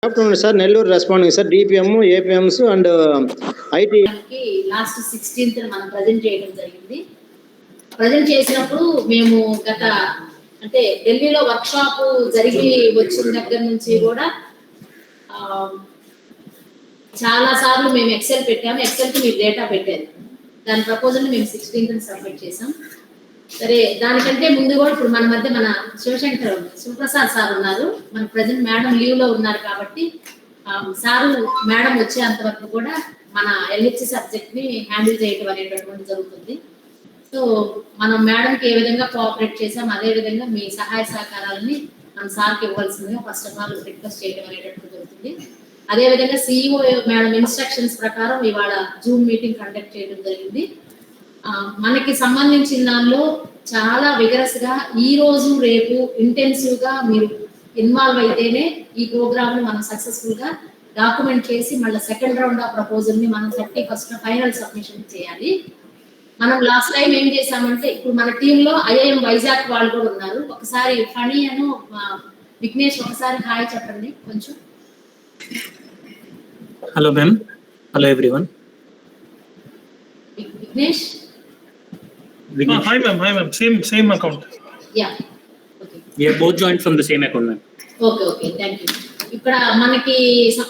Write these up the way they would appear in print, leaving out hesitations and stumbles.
Afternoon sir, Nellore responding sir, DPM, APMS and IT. Last 16th మనం present చేయడం జరిగింది. Present చేసినప్పుడు మేము గత అంటే ఢిల్లీలో వర్క్ షాప్ జరిగి వచ్చిన దగ్గర నుంచి కూడా చాలా సార్లు మేము ఎక్సెల్ పెట్టాము. ఎక్సెల్కి మీరు డేటా పెట్టారు. దాని ప్రపోజల్ని మేము 16th సబ్మిట్ చేసాం. సరే, దానికంటే ముందు కూడా ఇప్పుడు మన మధ్య మన శివప్రసాద్ సార్ ఉన్నారు. మన ప్రజెంట్ మేడం లీవ్ లో ఉన్నారు కాబట్టి సారు మేడం వచ్చేంత వరకు కూడా మన ఎల్హెచ్సి సబ్జెక్ట్ ని హ్యాండిల్ చేయడం అనేటటువంటి జరుగుతుంది. సో మనం మేడంకి ఏ విధంగా కోఆపరేట్ చేసాం, అదే విధంగా మీ సహాయ సహకారాలని మన సార్కి ఇవ్వాల్సిందిగా ఫస్ట్ ఆఫ్ ఆల్ రిక్వెస్ట్ చేయడం అనేటటువంటి జరుగుతుంది. అదేవిధంగా సిఇఓ మేడం ఇన్స్ట్రక్షన్స్ ప్రకారం ఇవాళ జూమ్ మీటింగ్ కండక్ట్ చేయడం జరిగింది. మనకి సంబంధించిన దానిలో చాలా విగరస్ గా ఈ రోజు రేపు ఇంటెన్సివ్ గా మీరు ఇన్వాల్వ్ అయితేనే ఈ ప్రోగ్రామ్ ని మనం సక్సెస్ఫుల్ గా డాక్యుమెంట్ చేసి మళ్ళీ సెకండ్ రౌండ్ ఆఫ్ ప్రపోజల్ ని మనం 31st ఫైనల్ సబ్మిషన్ చేయాలి. మనం లాస్ట్ టైం ఏం చేసామంటే, ఇప్పుడు మన టీమ్ లో ఐఐఎం వైజాగ్ వాళ్ళు కూడా ఉన్నారు. ఒకసారి ఫణి అను విఘ్నేష్ ఒకసారి హాయ్ చెప్పండి కొంచెం. Hello ma'am. Hello everyone. Vignesh. Hi ma'am. Same account. Yeah. Okay. We are both joined from the same account, ma'am. Okay. Thank you. ఇక్కడ మనకి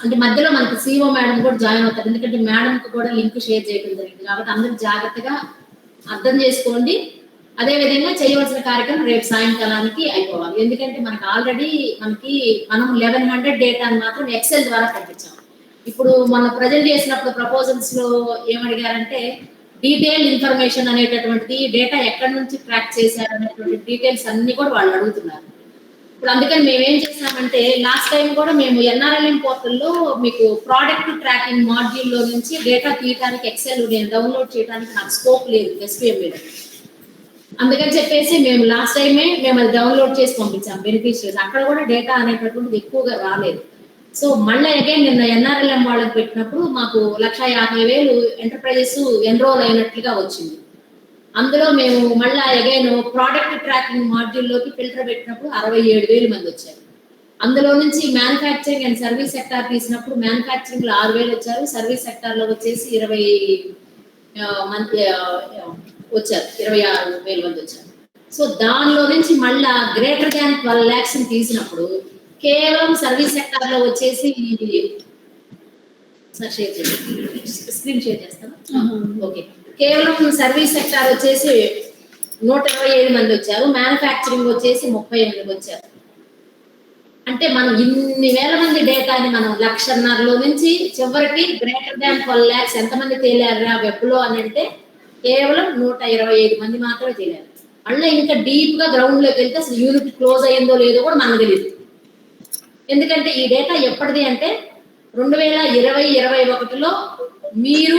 అంటే మధ్యలో మనకి సిఇఓ మేడం కూడా జాయిన్ అవుతారు. ఎందుకంటే మేడంకి కూడా లింక్ షేర్ చేయడం జరిగింది కాబట్టి అందరూ జాగ్రత్తగా అర్థం చేసుకోండి. అదే విధంగా చేయవలసిన కార్యక్రమం రేపు సాయంకాలానికి అయిపోవాలి. ఎందుకంటే మనకి ఆల్రెడీ మనం 1100 డేటాను మాత్రం ఎక్సెల్ ద్వారా పంపించాం. ఇప్పుడు మనం ప్రజెంట్ చేసినప్పుడు ప్రపోజల్స్ లో ఏమడిగారంటే డీటెయిల్ ఇన్ఫర్మేషన్ అనేటటువంటిది, డేటా ఎక్కడి నుంచి ట్రాక్ చేశారు అనేటువంటి డీటెయిల్స్ అన్ని కూడా వాళ్ళు అడుగుతున్నారు. ఇప్పుడు అందుకని మేము ఏం చేసామంటే, లాస్ట్ టైం కూడా మేము ఎన్ఆర్ఎల్ఎం పోర్టల్లో మీకు ప్రోడక్ట్ ట్రాకింగ్ మాడ్యూల్లో నుంచి డేటా తీయడానికి ఎక్సెల్ నేను డౌన్లోడ్ చేయడానికి నాకు స్కోప్ లేదు ఎస్పీఎం మీద. అందుకని చెప్పేసి మేము లాస్ట్ టైమే మేము అది డౌన్లోడ్ చేసి పంపించాం బెనిఫిషియరీస్. అక్కడ కూడా డేటా అనేటటువంటిది ఎక్కువగా రాలేదు. సో మళ్ళీ అగైన్ నిన్న ఎన్ఆర్ఎల్ఎం వాళ్ళకి పెట్టినప్పుడు మాకు 1,50,000 ఎంటర్ప్రైజెస్ ఎన్రోల్ అయినట్లుగా వచ్చింది. అందులో మేము మళ్ళీ అగైన్ ప్రోడక్ట్ ట్రాకింగ్ మాడ్యూల్లోకి ఫిల్టర్ పెట్టినప్పుడు 67,000 మంది వచ్చారు. అందులో నుంచి మ్యానుఫ్యాక్చరింగ్ అండ్ సర్వీస్ సెక్టార్ తీసినప్పుడు మ్యానుఫ్యాక్చరింగ్ లో 6,000 వచ్చారు, సర్వీస్ సెక్టార్ లో వచ్చేసి 20 మంది వచ్చారు, 26,000 మంది వచ్చారు. సో దానిలో నుంచి మళ్ళా గ్రేటర్ దాన్ 12 lakhs తీసినప్పుడు కేవలం సర్వీస్ సెక్టార్ లో వచ్చేసి స్క్రీన్ షేర్ చేస్తాను. ఓకే, కేవలం సర్వీస్ సెక్టార్ వచ్చేసి 127 మంది వచ్చారు, మ్యానుఫ్యాక్చరింగ్ వచ్చేసి 38 వచ్చారు. అంటే మనం ఇన్ని వేల మంది డేటాని మనం 1,50,000లో నుంచి చివరికి గ్రేటర్ దాన్ 12 lakhs ఎంతమంది తేలారా వెబ్ లో అని అంటే కేవలం 125 మంది మాత్రమే తేలారు. మళ్ళీ ఇంకా డీప్ గా గ్రౌండ్ లోకి వెళ్తే అసలు యూనిట్ క్లోజ్ అయ్యిందో లేదో కూడా మనకు తెలియదు. ఎందుకంటే ఈ డేటా ఎప్పటిది అంటే 2020-21లో మీరు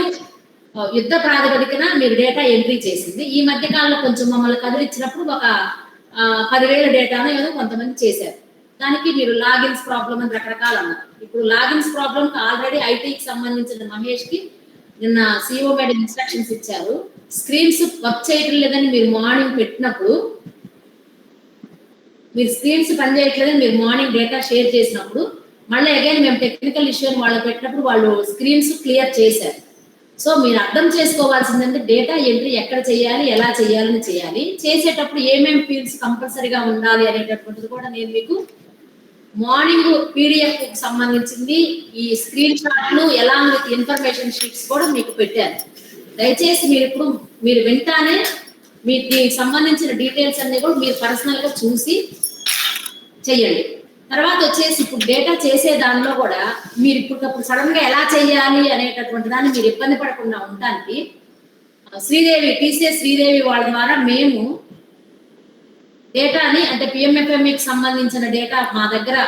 యుద్ధ ప్రాతిపదికన మీరు డేటా ఎంట్రీ చేసింది. ఈ మధ్య కాలంలో కొంచెం మమ్మల్ని కదిలిచ్చినప్పుడు ఒక 10,000 డేటాను ఏదో కొంతమంది చేశారు. దానికి మీరు లాగిన్స్ ప్రాబ్లం అని రకరకాలు అన్నారు. ఇప్పుడు లాగిన్స్ ప్రాబ్లం ఆల్రెడీ ఐటీకి సంబంధించిన మహేష్ కి నిన్న సిఇఓ మేడం ఇన్స్ట్రక్షన్స్ ఇచ్చారు. స్క్రీన్స్ వర్క్ చేయటం లేదని మీరు మార్నింగ్ పెట్టినప్పుడు, మీరు స్క్రీన్స్ పనిచేయట్లేదని మీరు మార్నింగ్ డేటా షేర్ చేసినప్పుడు మళ్ళీ అగైన్ మేము టెక్నికల్ ఇష్యూ వాళ్ళు పెట్టినప్పుడు వాళ్ళు స్క్రీన్స్ క్లియర్ చేశారు. సో మీరు అర్థం చేసుకోవాల్సిందంటే డేటా ఎంట్రీ ఎక్కడ చేయాలి, ఎలా చేయాలని చేయాలి, చేసేటప్పుడు ఏమేమి ఫీల్డ్స్ కంపల్సరీగా ఉండాలి అనేటటువంటిది కూడా నేను మీకు మార్నింగ్ పీడిఎఫ్ సంబంధించింది ఈ స్క్రీన్ షాట్లు ఎలాంగ్ విత్ ఇన్ఫర్మేషన్ షీట్స్ కూడా మీకు పెట్టారు. దయచేసి మీరు వింటానే మీకు సంబంధించిన డీటెయిల్స్ అన్ని కూడా మీరు పర్సనల్ గా చూసి చెయ్యండి. తర్వాత వచ్చేసి ఇప్పుడు డేటా చేసే దానిలో కూడా మీరు ఇప్పుడు సడన్ గా ఎలా చేయాలి అనేటటువంటి దాన్ని మీరు ఇబ్బంది పడకుండా ఉండడానికి టీసీఎస్ శ్రీదేవి వాళ్ళ ద్వారా మేము డేటాని అంటే పిఎంఎఫ్ఎంఈకి సంబంధించిన డేటా మా దగ్గర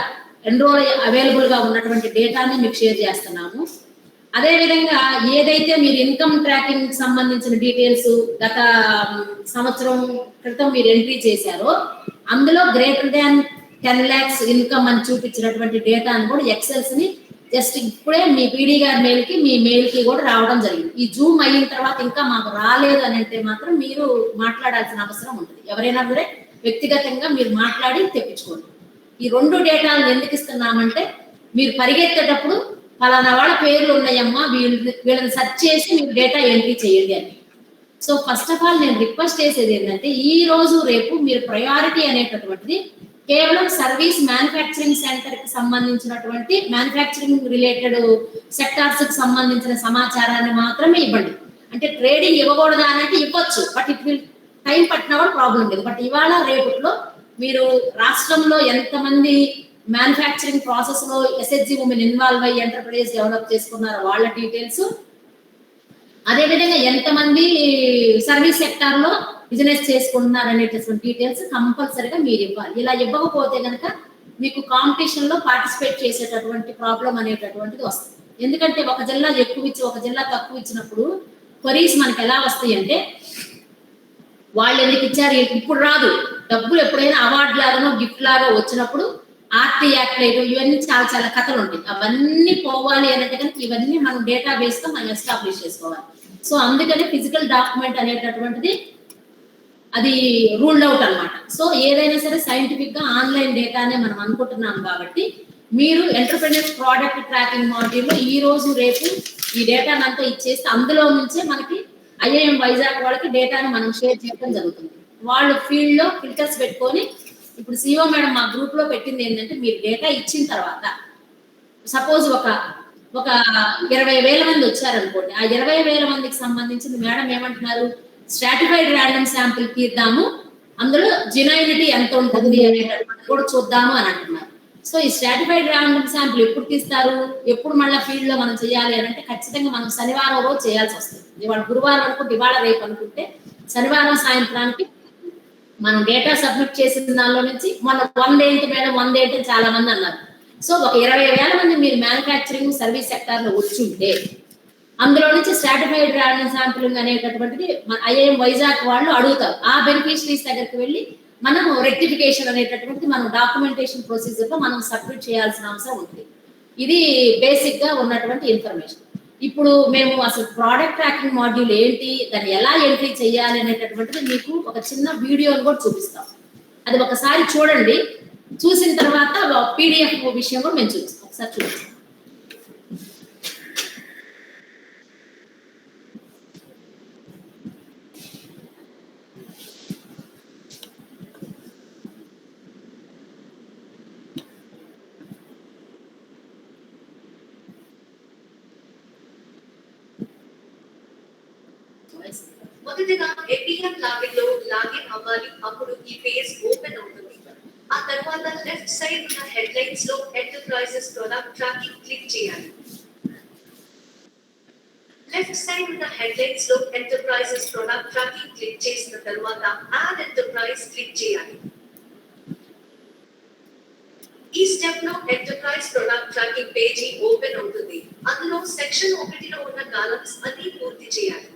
ఎన్రోల్ అవైలబుల్ గా ఉన్నటువంటి డేటాని మీకు షేర్ చేస్తున్నాము. అదేవిధంగా ఏదైతే మీరు ఇన్కమ్ ట్రాకింగ్ సంబంధించిన డీటెయిల్స్ గత సంవత్సరం క్రితం మీరు ఎంట్రీ చేశారో అందులో గ్రేటర్ దాన్ 10 lakhs ఇన్కమ్ అని చూపించినటువంటి డేటాను కూడా ఎక్సెల్స్ ని జస్ట్ ఇప్పుడే మీ పీడీ గారి మెయిల్కి మీ మెయిల్కి కూడా రావడం జరిగింది. ఈ జూమ్ అయిన తర్వాత ఇంకా మాకు రాలేదు అని అంటే మాత్రం మీరు మాట్లాడాల్సిన అవసరం ఉంటుంది. ఎవరైనా కూడా వ్యక్తిగతంగా మీరు మాట్లాడి తెప్పించుకోండి. ఈ 2 డేటాలను ఎందుకు ఇస్తున్నామంటే మీరు పరిగెత్తేటప్పుడు ఫలానా వాళ్ళ పేర్లు ఉన్నాయమ్మా, వీళ్ళని సెర్చ్ చేసి మీరు డేటా ఎంట్రీ చేయండి అని. సో ఫస్ట్ ఆఫ్ ఆల్ నేను రిక్వెస్ట్ చేసేది ఏంటంటే, ఈ రోజు రేపు మీరు ప్రయారిటీ అనేటటువంటిది కేవలం సర్వీస్ మ్యానుఫ్యాక్చరింగ్ సెంటర్ కి సంబంధించినటువంటి మ్యానుఫ్యాక్చరింగ్ రిలేటెడ్ సెక్టార్స్ కి సంబంధించిన సమాచారాన్ని మాత్రమే ఇవ్వండి. అంటే ట్రేడింగ్ ఇవ్వకూడదా అంటే ఇవ్వచ్చు, బట్ ఇట్ విల్ టైం పట్టినా కూడా ప్రాబ్లం లేదు. బట్ ఇవాళ రేపట్లో మీరు రాష్ట్రంలో ఎంతమంది మ్యానుఫ్యాక్చరింగ్ ప్రాసెస్ లో ఎస్హెచ్జి ఉమెన్ ఇన్వాల్వ్ అయ్యి ఎంటర్ప్రైజ్ డెవలప్ చేసుకున్నారో వాళ్ళ డీటెయిల్స్, అదేవిధంగా ఎంతమంది సర్వీస్ సెక్టార్ లో బిజినెస్ చేసుకుంటున్నారు అనేటటువంటి డీటెయిల్స్ కంపల్సరీగా మీరు ఇవ్వాలి. ఇలా ఇవ్వకపోతే కనుక మీకు కాంపిటీషన్ లో పార్టిసిపేట్ చేసేటటువంటి ప్రాబ్లం అనేటటువంటిది వస్తుంది. ఎందుకంటే ఒక జిల్లా ఎక్కువ ఇచ్చి ఒక జిల్లా తక్కువ ఇచ్చినప్పుడు క్వరీస్ మనకి ఎలా వస్తాయి అంటే, వాళ్ళు ఎందుకు ఇచ్చారు ఇప్పుడు రాదు, డబ్బులు ఎప్పుడైనా అవార్డు లాగానో గిఫ్ట్ లాగా వచ్చినప్పుడు ఆర్టీ యాక్ట్ ఇవన్నీ చాలా చాలా కథలు ఉంటాయి. అవన్నీ పోవాలి అంటే కనుక ఇవన్నీ మనం డేటాబేస్ తో మనం ఎస్టాబ్లిష్ చేసుకోవాలి. సో అందుకని ఫిజికల్ డాక్యుమెంట్ అనేటటువంటిది అది రూల్డ్ అవుట్ అన్నమాట. సో ఏదైనా సరే సైంటిఫిక్ గా ఆన్లైన్ డేటానే మనం అనుకుంటున్నాం కాబట్టి మీరు ఎంటర్‌ప్రెన్యూర్స్ ప్రోడక్ట్ ట్రాకింగ్ మాడ్యూల్ ఈ రోజు రేపు ఈ డేటాను అంతా ఇచ్చేస్తే అందులో నుంచే మనకి ఐఐఎం వైజాగ్ వాళ్ళకి డేటాను మనం షేర్ చేయడం జరుగుతుంది. వాళ్ళు ఫీల్డ్ లో ఫిల్టర్స్ పెట్టుకొని, ఇప్పుడు సిఓ మేడం మా గ్రూప్ లో పెట్టింది ఏంటంటే, మీరు డేటా ఇచ్చిన తర్వాత సపోజ్ ఒక 20,000 మంది వచ్చారనుకోండి, ఆ 20,000 మందికి సంబంధించింది మేడం ఏమంటున్నారు, స్ట్రాటిఫైడ్ ర్యాండమ్ శాంపిల్ తీద్దాము, అందులో జినైనిటీ ఎంత ఉంటుంది అనేటటువంటి కూడా చూద్దాము అని అంటున్నారు. సో ఈ స్ట్రాటిఫైడ్ ర్యాండమ్ శాంపిల్ ఎప్పుడు తీస్తారు, ఎప్పుడు మళ్ళీ ఫీల్డ్ లో మనం చేయాలి అని అంటే ఖచ్చితంగా మనం శనివారం రోజు చేయాల్సి వస్తుంది. ఇవాళ గురువారం అనుకుంటే ఇవాళ రేపు అనుకుంటే శనివారం సాయంత్రానికి మనం డేటా సబ్మిట్ చేసిన దానిలో నుంచి మన 100 ఏంటి మేడం 100 ఏంటి చాలా మంది అన్నారు. సో ఒక 20,000 మంది మీరు మ్యానుఫ్యాక్చరింగ్ సర్వీస్ సెక్టార్ లో వచ్చుంటే అందులో నుంచి స్ట్రాటిఫైడ్ ర్యాండమ్ శాంపులింగ్ అనేటటువంటిది మన ఐఐఎం వైజాగ్ వాళ్ళు అడుగుతారు. ఆ బెనిఫిషరీస్ దగ్గరికి వెళ్ళి మనం రెక్టిఫికేషన్ అనేటటువంటిది మనం డాక్యుమెంటేషన్ ప్రొసీజర్ లో మనం సబ్మిట్ చేయాల్సిన అవసరం ఉంటుంది. ఇది బేసిక్ గా ఉన్నటువంటి ఇన్ఫర్మేషన్. ఇప్పుడు మేము అసలు ప్రోడక్ట్ ట్రాకింగ్ మాడ్యూల్ ఏంటి, దాన్ని ఎలా ఎంట్రీ చేయాలి అనేటటువంటిది మీకు ఒక చిన్న వీడియోని కూడా చూపిస్తాం. అది ఒకసారి చూడండి, చూసిన తర్వాత పీడిఎఫ్ విషయం కూడా మేము చూపిస్తాం. ఒకసారి చూపిస్తాం. మొదటగా ఏటీఎం లాగిన్ లో లాగిన్ అవ్వాలి. అప్పుడు ఈ పేజ్ ఓపెన్ అవుతుంది. ఆ తర్వాత లెఫ్ట్ సైడ్ ఉన్న హెడ్లైన్స్ లో ఎంటర్ప్రైజెస్ ప్రొడక్ట్ ట్రాకింగ్ క్లిక్ చేయాలి. లెఫ్ట్ సైడ్ ఉన్న హెడ్లైన్స్ లో ఎంటర్ప్రైజెస్ ప్రొడక్ట్ ట్రాకింగ్ క్లిక్ చేసిన తర్వాత యాడ్ ఎంటర్ప్రైజ్ క్లిక్ చేయాలి. ఈ స్టెప్ లో enterprise product tracking page open అవుతుంది. అందులో సెక్షన్ 1లో ఉన్న కాలమ్స్ అన్ని పూర్తి చేయాలి.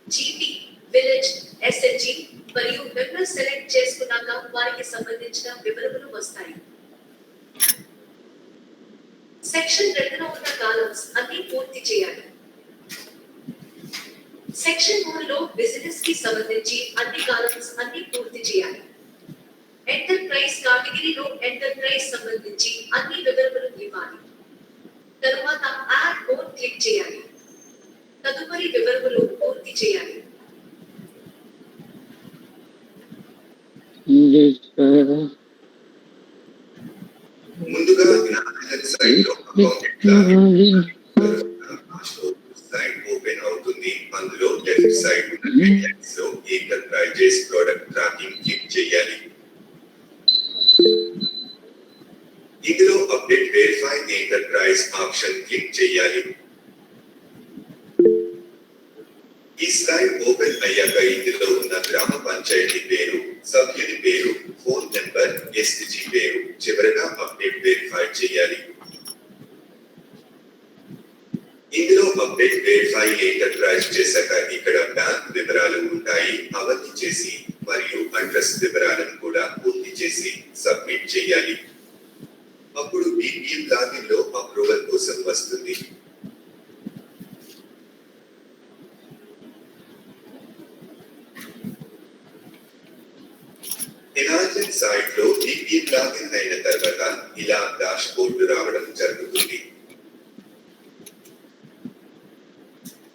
జీపీ, విలేజ్, ఎస్ఎల్జీ మరియు మెంబర్ సెలెక్ట్ చేసుకున్నాక వారికి సంబంధించిన వివరములు వస్తాయి. సెక్షన్ 2లో ఉన్న కాలమ్స్ అన్ని పూర్తి చేయాలి. సెక్షన్ 3లో బిజినెస్ కి సంబంధించి అన్ని కాలమ్స్ అన్ని పూర్తి చేయాలి. ఎంటర్ప్రైజ్ కేటగిరీలో ఎంటర్ప్రైజ్ సంబంధించి అన్ని వివరములు ఇవ్వాలి. తరువాత యాడ్ మోర్ క్లిక్ చేయాలి. తదుపరి వివరములు పూర్తి చేయాలి. ముందుగా సైట్ ఓపెన్ అవుతుంది. అందులో లెఫ్ట్ సైడ్ లో ఎంటర్ప్రైజెస్ ప్రొడక్ట్ ట్రాకింగ్ క్లిక్ చేయాలి. ఇందులో update verify enterprise option click చేయాలి. ఈ స్లైడ్ ఓపెన్ అయ్యాక ఇందులో ఉన్న గ్రామ పంచాయతీ పేరు, సభ్యుని పేరు, ఫోన్ నెంబర్, ఎస్టీజీ పేరు, చివరగా అప్డేట్ వెరిఫై చేయాలి. ఇందులో అప్డేట్ వెరిఫై ఎంటర్ప్రైజ్ చేశాక ఇక్కడ బ్యాంక్ వివరాలు ఉంటాయి. అవన్నీ చేసి మరియు అడ్రస్ వివరాలను కూడా పూర్తి చేసి సబ్మిట్ చేయాలి. అప్పుడు BPM లాగిన్ లో అప్రూవల్ కోసం వస్తుంది. ఎన్ఆర్ఎన్ సైట్ లో BPM లాగిన్ అయిన తర్వాత ఇలా డాష్ బోర్డు రావడం జరుగుతుంది.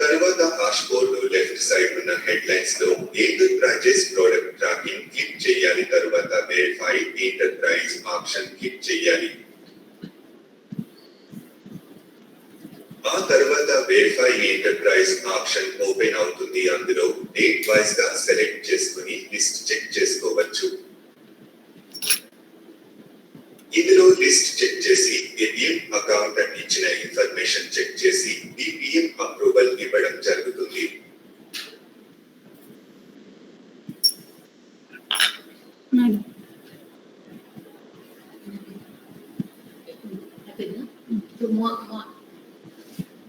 తరువాత డాష్ బోర్డు లెఫ్ట్ సైడ్ ఉన్న హెడ్లైన్స్ లో ఎంటర్ప్రైజెస్ ప్రొడక్ట్ ట్రాకింగ్ క్లిక్ చేయాలి. తరువాత వెరిఫై ఎంటర్ప్రైజ్ ఆప్షన్ క్లిక్ చేయాలి. ఆ తర్వాత వెరిఫై ఎంటర్ప్రైజ్ ఆప్షన్ ఓపెన్ అవుతుంది. అందులో డేట్ వైజ్ గా సెలెక్ట్ చేసుకుని లిస్ట్ చెక్ చేసుకోవచ్చు. ఇందులో లిస్ట్ చెక్ చేసి ఏపీఎం అకౌంటెంట్ ఇచ్చిన ఇన్ఫర్మేషన్ చెక్ చేసి డిపిఎం అప్రూవల్ ఇవ్వడం జరుగుతుంది.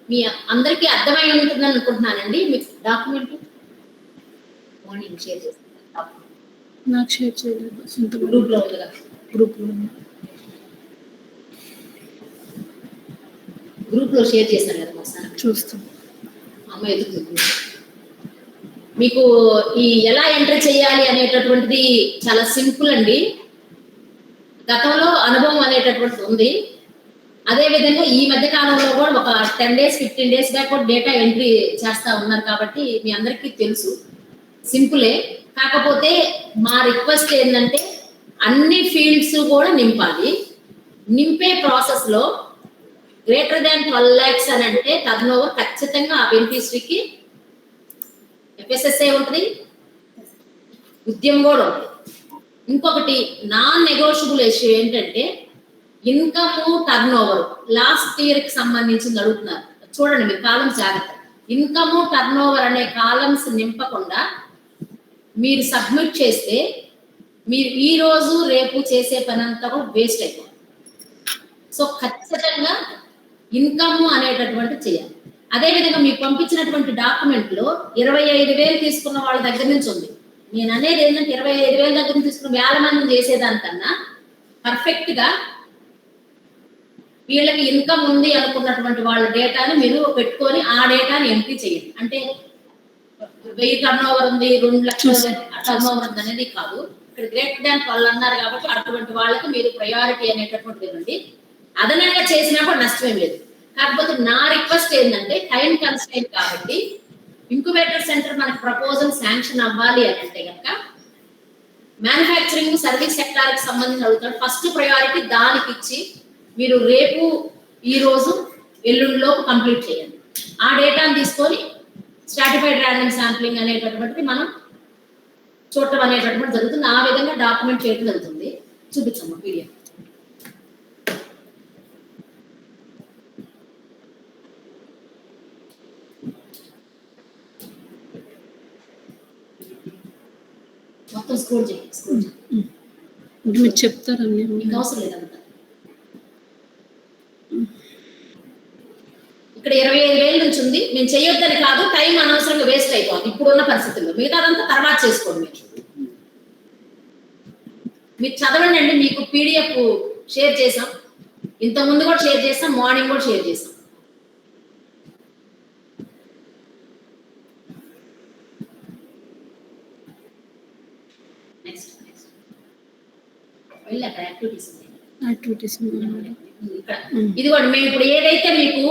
మీ అందరికీ అర్థమై ఉంటుందని అనుకుంటున్నానండి. మీ డాక్యుమెంట్ మార్నింగ్ షేర్ చేస్తాను. నాకు షేర్ చేయలేదు. సొంత గ్రూప్ లో ఉంది కదా, గ్రూప్ లో షేర్ చేశాను కదా ఒకసారి చూస్తాం. అమ్మ ఎదుగుతుంది. మీకు ఈ ఎలా ఎంటర్ చేయాలి అనేటటువంటిది చాలా సింపుల్ అండి. గతంలో అనుభవం అనేటటువంటిది ఉంది. అదే విధంగా ఈ మధ్య కాలంలో కూడా ఒక 10 days 15 days బ్యాక్ కూడా డేటా ఎంట్రీ చేస్తా ఉన్నారు కాబట్టి మీ అందరికీ తెలుసు, సింపులే. కాకపోతే మా రిక్వెస్ట్ ఏంటంటే అన్ని ఫీల్డ్స్ కూడా నింపాలి. నింపే ప్రాసెస్ లో గ్రేటర్ దాన్ 12 lakhs అని అంటే టర్న్ ఓవర్ ఖచ్చితంగా ఆ బెనిఫిషరీకి ఎఫ్ఎస్ఎస్ఏ ఉంటుంది, ఉద్యమం కూడా ఉంటుంది. ఇంకొకటి నాన్ నెగోషియబుల్ ఇష్యూ ఏంటంటే income turn over. Last year కి సంబంధించింది అడుగుతున్నారు, చూడండి మీరు కాలమ్స్ జాగ్రత్త. ఇన్కమ్ టర్న్ ఓవర్ అనే కాలమ్స్ నింపకుండా మీరు సబ్మిట్ చేస్తే మీరు ఈ రోజు రేపు చేసే పని అంతా కూడా వేస్ట్ అయిపోతుంది. సో ఖచ్చితంగా ఇన్కమ్ అనేటటువంటి చేయాలి. అదేవిధంగా మీకు పంపించినటువంటి డాక్యుమెంట్ లో 25,000 తీసుకున్న వాళ్ళ దగ్గర నుంచి ఉంది. నేను అనేది ఏంటంటే 25,000 దగ్గర నుంచి తీసుకున్న వేల మంది చేసేదానికన్నా పర్ఫెక్ట్ గా వీళ్ళకి ఇన్కమ్ ఉంది అనుకున్నటువంటి వాళ్ళ డేటాని మీరు పెట్టుకొని ఆ డేటాని ఎంట్రీ చేయండి. అంటే 1000 టర్న్ ఓవర్ ఉంది, 2 లక్షల టర్న్ ఓవర్ ఉంది అనేది కాదు. ఇక్కడ గ్రేటర్ దాన్ 12 అన్నారు కాబట్టి అటువంటి వాళ్ళకి మీరు ప్రయారిటీ అనేటటువంటిది ఇవ్వండి. అదనంగా చేసినప్పుడు నష్టమేం లేదు. కాకపోతే నా రిక్వెస్ట్ ఏంటంటే టైం కన్స్ట్రెయింట్ కాబట్టి ఇంక్యుబేటర్ సెంటర్ మనకు ప్రపోజల్ శాంక్షన్ అవ్వాలి అని అంటే కనుక మ్యానుఫ్యాక్చరింగ్ సర్వీస్ సెక్టార్ కి సంబంధించి అడుగుతాడు. ఫస్ట్ ప్రయారిటీ దానికి ఇచ్చి మీరు రేపు ఈ రోజు ఎల్లుండిలోపు కంప్లీట్ చేయండి. ఆ డేటాను తీసుకొని స్ట్రాటిఫైడ్ ర్యాండమ్ శాంప్లింగ్ అనేటటువంటిది మనం చూడటం అనేటటువంటి జరుగుతుంది. ఆ విధంగా డాక్యుమెంట్ చేయడం జరుగుతుంది. చూపించమ్మా పీడిఎఫ్. మొత్తం స్క్రోల్ చేయండి. మీరు చెప్తారని మీకు అవసరం లేదంట. ఇక్కడ 25,000 నుంచి ఉంది. నేను చేయొద్దని కాదు, టైం అనవసరంగా వేస్ట్ అయిపోతుంది ఇప్పుడున్న పరిస్థితుల్లో. మిగతాదంతా తర్వాత చేసుకోండి. మీరు చదవండి అండి. మీకు పీడిఎఫ్ షేర్ చేసాం, ఇంతకుముందు కూడా షేర్ చేసాం, మార్నింగ్ కూడా షేర్ చేసాం. నెక్స్ట్ వెళ్ళి అక్కడ యాక్టివిటీస్ ఇక్కడ ఇదిగోండి. మేము ఇప్పుడు ఏదైతే మీకు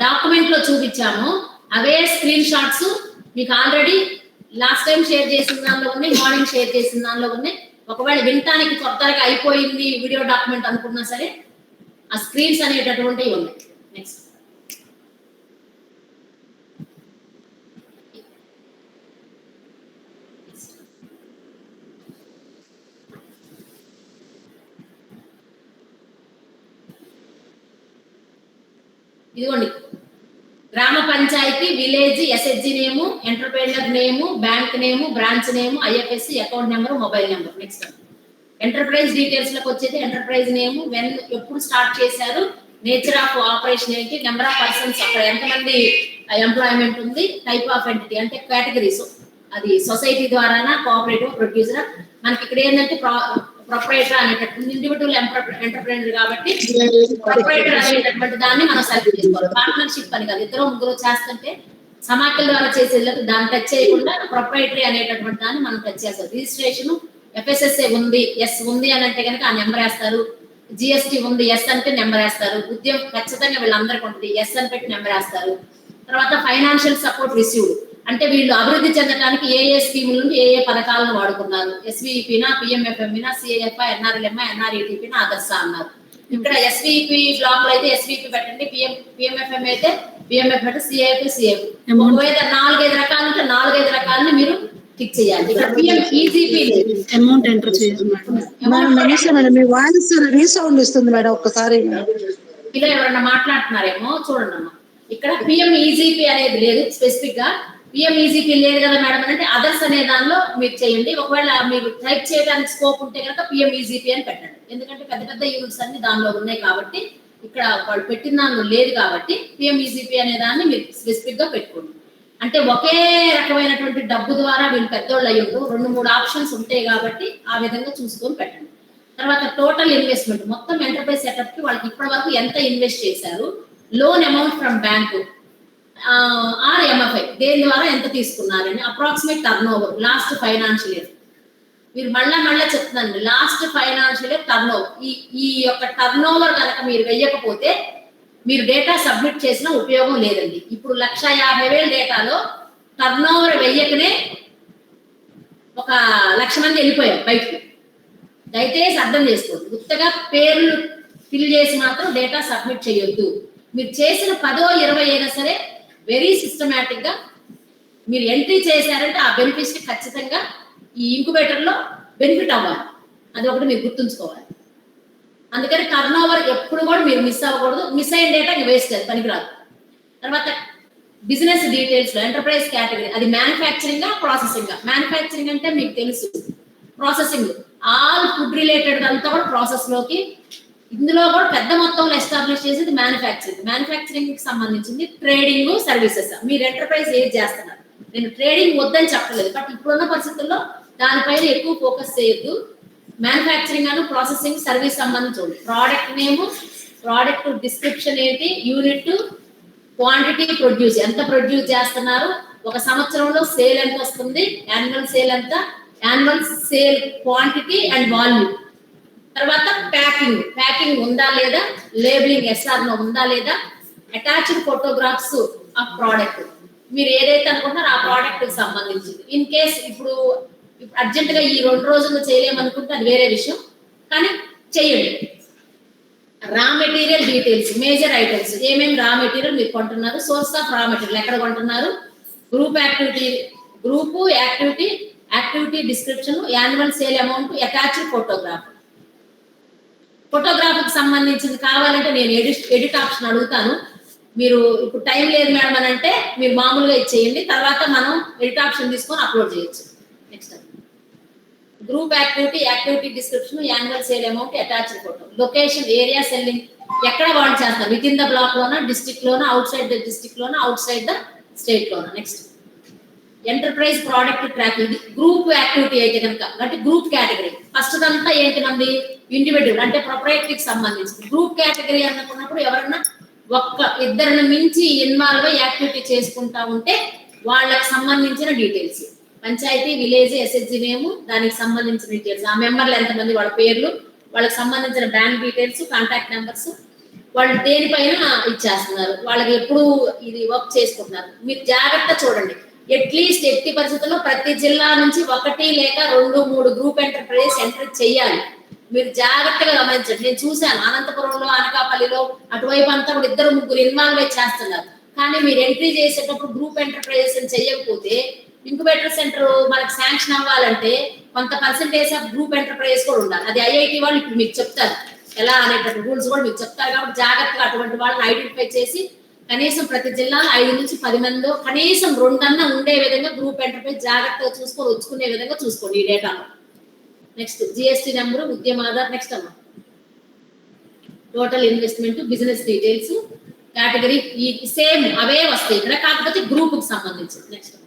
డాక్యుమెంట్ లో చూపించామో అవే స్క్రీన్ షాట్స్ మీకు ఆల్రెడీ లాస్ట్ టైం షేర్ చేసిన దానిలో ఉన్నాయి, మార్నింగ్ షేర్ చేసిన దానిలో ఉన్నాయి. ఒకవేళ వినటానికి కొత్తగా అయిపోయింది వీడియో డాక్యుమెంట్ అనుకున్నా సరే ఆ స్క్రీన్స్ అనేటటువంటివి ఉన్నాయి. నెక్స్ట్ ఇదిగోండి. Gram panchayat, village, SHG name, entrepreneur name, bank name, branch name, IFSC, account number, mobile number. Next enterprise details లకు వచ్చేది ఎంటర్ప్రైజ్ నేము, వెన్ ఎప్పుడు స్టార్ట్ చేశారు, నేచర్ ఆఫ్ ఆపరేషన్ ఏంటి, నెంబర్ ఆఫ్ పర్సన్స్, అక్కడ ఎంతమంది ఎంప్లాయ్మెంట్ ఉంది, టైప్ ఆఫ్ ఎంటిటీ అంటే categories, అది సొసైటీ ద్వారానా, కోఆపరేటివ్, ప్రొడ్యూసర్. మనకి ఇక్కడ ఏంటంటే ప్రొపరేటర్ అనేటటువంటి ఇండివిజువల్ ఎంటర్ప్రైనర్ కాబట్టి ప్రొపరేటర్ అనేటటువంటి దాన్ని మనం సెలెక్ట్ చేసుకోవాలి. పార్ట్నర్షిప్ అని కాదు, ఇద్దరు ముగ్గురు చేస్తుంటే సమాఖ్యల ద్వారా చేసేది దాన్ని టచ్ చేయకుండా ప్రొపరేటరీ అనేటటువంటి దాన్ని మనం టచ్ చేస్తాం. రిజిస్ట్రేషన్ ఎఫ్ఎస్ఎస్ఏ ఉంది, ఎస్ ఉంది అని అంటే కనుక ఆ నెంబర్ వేస్తారు. జిఎస్టీ ఉంది, ఎస్ అంటే నెంబర్ వేస్తారు. ఉద్యమం ఖచ్చితంగా వీళ్ళందరికీ ఉంటుంది, ఎస్ అని పెట్టి నెంబర్ వేస్తారు. తర్వాత ఫైనాన్షియల్ సపోర్ట్ రిసీవ్డ్, అంటే వీళ్ళు అభివృద్ధి చెందడానికి ఏ ఏ స్కీముల నుండి ఏ ఏ పథకాలను వాడుకున్నారు. ఎస్విపినా, పిఎంఎఫ్ఎంనా, సిఐఎఫ్, ఎన్ఆర్ఎల్ఎం, ఎన్ఆర్ఈటీపీనా, అదర్స అన్నారు. ఇక్కడ ఎస్విపి బ్లాక్ లో అయితే ఎస్విపి పెట్టండి, పిఎంఎఫ్ఎం అయితే పిఎంఎఫ్ అంటే సిఐఎఫ్, సిఎఫ్. ఒకవేళ 4-5 రకాలు ఉంటే 4-5 రకాలని మీరు టిక్ చేయాలి. ఇక్కడ పిఎం ఈజీపీ అమౌంట్ ఎంటర్ చేయాలి మేడం. నమస్తే మేడం, మీ వాయిస్ రీసౌండ్ ఇస్తుంది మేడం, ఒక్కసారి. ఇలా ఎవరన్నా మాట్లాడుతున్నారేమో చూడండి అమ్మా. ఇక్కడ పిఎం ఈజీపీ అనేది లేదు స్పెసిఫిక్ గా. పిఎం ఈజీపీ లేదు కదా మేడం అంటే అదర్స్ అనే దానిలో మీరు చేయండి. ఒకవేళ మీరు టైప్ చేయడానికి స్కోప్ ఉంటే కనుక పిఎం ఈజీపీ అని పెట్టండి. ఎందుకంటే పెద్ద పెద్ద యూనిట్స్ అన్ని దానిలో ఉన్నాయి కాబట్టి, ఇక్కడ వాళ్ళు పెట్టిన దానిలో లేదు కాబట్టి పిఎం ఈజీపీ అనే దాన్ని మీరు స్పెసిఫిక్ గా పెట్టుకోండి. అంటే ఒకే రకమైనటువంటి డబ్బు ద్వారా వీళ్ళు పెద్దోళ్ళు అయ్యిండు, 2-3 ఆప్షన్స్ ఉంటాయి కాబట్టి ఆ విధంగా చూసుకొని పెట్టండి. తర్వాత టోటల్ ఇన్వెస్ట్మెంట్, మొత్తం ఎంటర్ప్రైజ్ సెటప్ కి వాళ్ళకి ఇప్పటి వరకు ఎంత ఇన్వెస్ట్ చేశారు, loan amount from bank or MFI దేని ద్వారా ఎంత తీసుకున్నారని, approximate turnover last financial year. మీరు మళ్ళా చెప్తున్నాను, last financial year turnover. ఈ యొక్క టర్న్ ఓవర్ కనుక మీరు వెయ్యకపోతే మీరు డేటా సబ్మిట్ చేసిన ఉపయోగం లేదండి. ఇప్పుడు 1,50,000 డేటాలో టర్న్ ఓవర్ వెయ్యకనే 1,00,000 మంది వెళ్ళిపోయారు బయటకు. దయచేసి అర్థం చేసుకోండి, గుర్తుగా పేర్లు ఫిల్ చేసి మాత్రం డేటా సబ్మిట్ చేయొద్దు. మీరు చేసిన 10-20 అయినా సరే వెరీ సిస్టమేటిక్ గా మీరు ఎంట్రీ చేశారంటే ఆ బెనిఫిట్ ఖచ్చితంగా ఈ ఇంక్యుబేటర్ లో బెనిఫిట్ అవ్వాలి. అది ఒకటి మీరు గుర్తుంచుకోవాలి. అందుకని టర్న్ ఓవర్ ఎప్పుడు కూడా మీరు మిస్ అవ్వకూడదు. మిస్ అయిన డేటా వేస్ట్, అది పనికిరాదు. తర్వాత బిజినెస్ డీటెయిల్స్ లో ఎంటర్ప్రైజ్ కేటగిరీ, అది మ్యానుఫ్యాక్చరింగ్ ప్రాసెసింగ్. మ్యానుఫ్యాక్చరింగ్ అంటే మీకు తెలుసు, ప్రాసెసింగ్ ఆల్ ఫుడ్ రిలేటెడ్ అంతా కూడా ప్రాసెస్ లోకి. ఇందులో కూడా పెద్ద మొత్తంలో ఎస్టాబ్లిష్ చేసేది మ్యానుఫ్యాక్చరింగ్. మ్యానుఫ్యాక్చరింగ్ కి సంబంధించింది ట్రేడింగ్, సర్వీసెస్. మీరు ఎంటర్ప్రైజ్ ఏది చేస్తున్నారు, నేను ట్రేడింగ్ వద్దని చెప్పలేదు, బట్ ఇప్పుడున్న పరిస్థితుల్లో దానిపైన ఎక్కువ ఫోకస్ చేయొద్దు. మ్యానుఫ్యాక్చరింగ్ అను ప్రాసెసింగ్, సర్వీస్ సంబంధించి చూడండి. ప్రోడక్ట్ నేమ్, ప్రోడక్ట్ డిస్క్రిప్షన్ ఏంటి, యూనిట్, క్వాంటిటీ, ప్రొడ్యూస్ ఎంత ప్రొడ్యూస్ చేస్తున్నారు, ఒక సంవత్సరంలో సేల్ ఎంత వస్తుంది, యాన్యువల్ సేల్ ఎంత, annual sale quantity and volume. తర్వాత ప్యాకింగ్ ఉందా లేదా, లేబులింగ్ ఎస్ఆర్ నో ఉందా లేదా, అటాచ్డ్ ఫోటోగ్రాఫ్స్ ఆఫ్ ప్రోడక్ట్, మీరు ఏదైతే అనుకుంటున్నారో ఆ ప్రోడక్ట్ కి సంబంధించింది. ఇన్ కేస్ ఇప్పుడు అర్జెంట్ గా ఈ 2 రోజులు చేయలేమనుకుంటే అది వేరే విషయం, కానీ చేయండి. Raw material details, major items, ఏమేమి రా మెటీరియల్ మీరు కొంటున్నారు, సోర్స్ ఆఫ్ రా మెటీరియల్ ఎక్కడ కొంటున్నారు, group activity, group activity description, annual sale amount, attached photograph. Photograph కి సంబంధించింది కావాలంటే నేను ఎడిట్ ఆప్షన్ అడుగుతాను. మీరు ఇప్పుడు టైం లేదు మేడం అని అంటే మీరు మామూలుగా ఇచ్చేయండి, తర్వాత మనం ఎడిట్ ఆప్షన్ తీసుకొని అప్లోడ్ చేయొచ్చు. Next group activity description, annual sale amount, attached photo. Location, area, selling ఎక్కడ వాళ్ళు చేస్తారు, విత్ ఇన్ ద బ్లాక్ లోనా, డిస్ట్రిక్ట్ లోనా, అవుట్ సైడ్ ద డిస్ట్రిక్ట్ లోనా, అవుట్ సైడ్ ద స్టేట్ లోనా. Next enterprise product tracking, group activity అయితే కనుక అంటే గ్రూప్ కేటగిరీ. ఫస్ట్ అంతా ఏంటి మంది ఇండివిజువల్ అంటే ప్రొప్రైటరీకి సంబంధించి. గ్రూప్ కేటగిరీ అనుకున్నప్పుడు ఎవరన్నా 1-2 మించి ఇన్వాల్వ్ అయ్యి యాక్టివిటీ చేసుకుంటా ఉంటే వాళ్ళకి సంబంధించిన details, panchayati, village, SHG name, దానికి సంబంధించిన డీటెయిల్స్, ఆ మెంబర్లు ఎంతమంది, వాళ్ళ పేర్లు, వాళ్ళకి సంబంధించిన బ్యాంక్ డీటెయిల్స్, కాంటాక్ట్ నెంబర్స్, వాళ్ళు దేనిపైన ఇచ్చేస్తున్నారు, వాళ్ళకి ఎప్పుడు ఇది వర్క్ చేసుకుంటున్నారు. మీరు జాగ్రత్త చూడండి. అట్లీస్ట్ ఎట్టి పరిస్థితుల్లో ప్రతి జిల్లా నుంచి 1 లేక 2-3 గ్రూప్ ఎంటర్ప్రైజెస్ ఎంటర్ చేయాలి. మీరు జాగ్రత్తగా గమనించండి. నేను చూశాను అనంతపురంలో, అనకాపల్లిలో, అటువైపు అంతా కూడా 2-3 ఇన్వాల్వ్ అయి చేస్తున్నారు. కానీ మీరు ఎంట్రీ చేసేటప్పుడు గ్రూప్ ఎంటర్ప్రైజెస్ చేయకపోతే ఇంక్యుబేటర్ సెంటర్ మనకు శాంక్షన్ అవ్వాలంటే కొంత పర్సెంటేజ్ ఆఫ్ గ్రూప్ ఎంటర్ప్రైజెస్ కూడా ఉండాలి. అది ఐఐటి వాళ్ళు ఇప్పుడు మీకు చెప్తారు ఎలా అనేటటువంటి రూల్స్ కూడా మీకు చెప్తారు. కాబట్టి జాగ్రత్తగా అటువంటి వాళ్ళని ఐడెంటిఫై చేసి కనీసం ప్రతి జిల్లాలో 5 నుంచి 10 మంది కనీసం 2 అన్నా ఉండే విధంగా గ్రూప్ ఎంటర్ప్రైజ్ జాగ్రత్తగా చూసుకొని వచ్చుకునే విధంగా చూసుకోండి ఈ డేటాలో. నెక్స్ట్ జిఎస్టీ నెంబరు, ఉద్యమ ఆధార్. నెక్స్ట్ అమ్మా total investment, business details, category ఈ సేమ్ అవే వస్తాయి ఇక్కడ, కాకపోతే గ్రూప్ కి సంబంధించి. నెక్స్ట్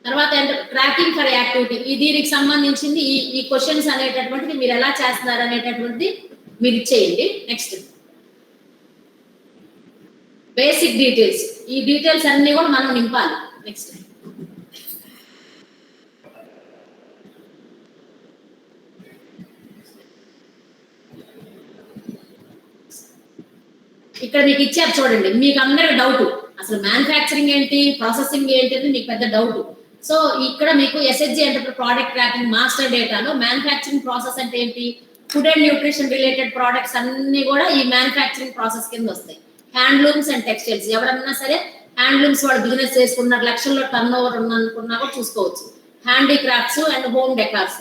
తర్వాత ట్రాకింగ్ ఫర్ యాక్టివిటీ, దీనికి సంబంధించింది ఈ క్వశ్చన్స్ అనేటటువంటిది మీరు ఎలా చేస్తున్నారు అనేటటువంటిది మీరు ఇచ్చేయండి. నెక్స్ట్ బేసిక్ డీటెయిల్స్, ఈ డీటెయిల్స్ అన్ని కూడా మనం నింపాలి. నెక్స్ట్ ఇక్కడ మీకు ఇచ్చారు చూడండి, మీకు అందరికి డౌట్ అసలు మ్యానుఫ్యాక్చరింగ్ ఏంటి, ప్రాసెసింగ్ ఏంటి అని మీకు పెద్ద డౌట్. సో ఇక్కడ మీకు ఎస్హెచ్జి అంటే ప్రోడక్ట్ ట్రాకింగ్ మాస్టర్ డేటాలో మ్యానుఫ్యాక్చరింగ్ ప్రాసెస్ అంటే ఏంటి, food and nutrition related products అన్ని కూడా ఈ మ్యానుఫ్యాక్చరింగ్ ప్రాసెస్ కింద వస్తాయి. హ్యాండ్లూమ్స్ అండ్ టెక్స్టైల్స్ ఎవరన్నా సరే హ్యాండ్లూమ్స్ వాళ్ళు బిజినెస్ చేసుకున్నారు, లక్షల్లో టర్న్ ఓవర్ ఉందనుకున్నా కూడా చూసుకోవచ్చు. హ్యాండీక్రాఫ్ట్స్ అండ్ హోమ్ డెకార్స్,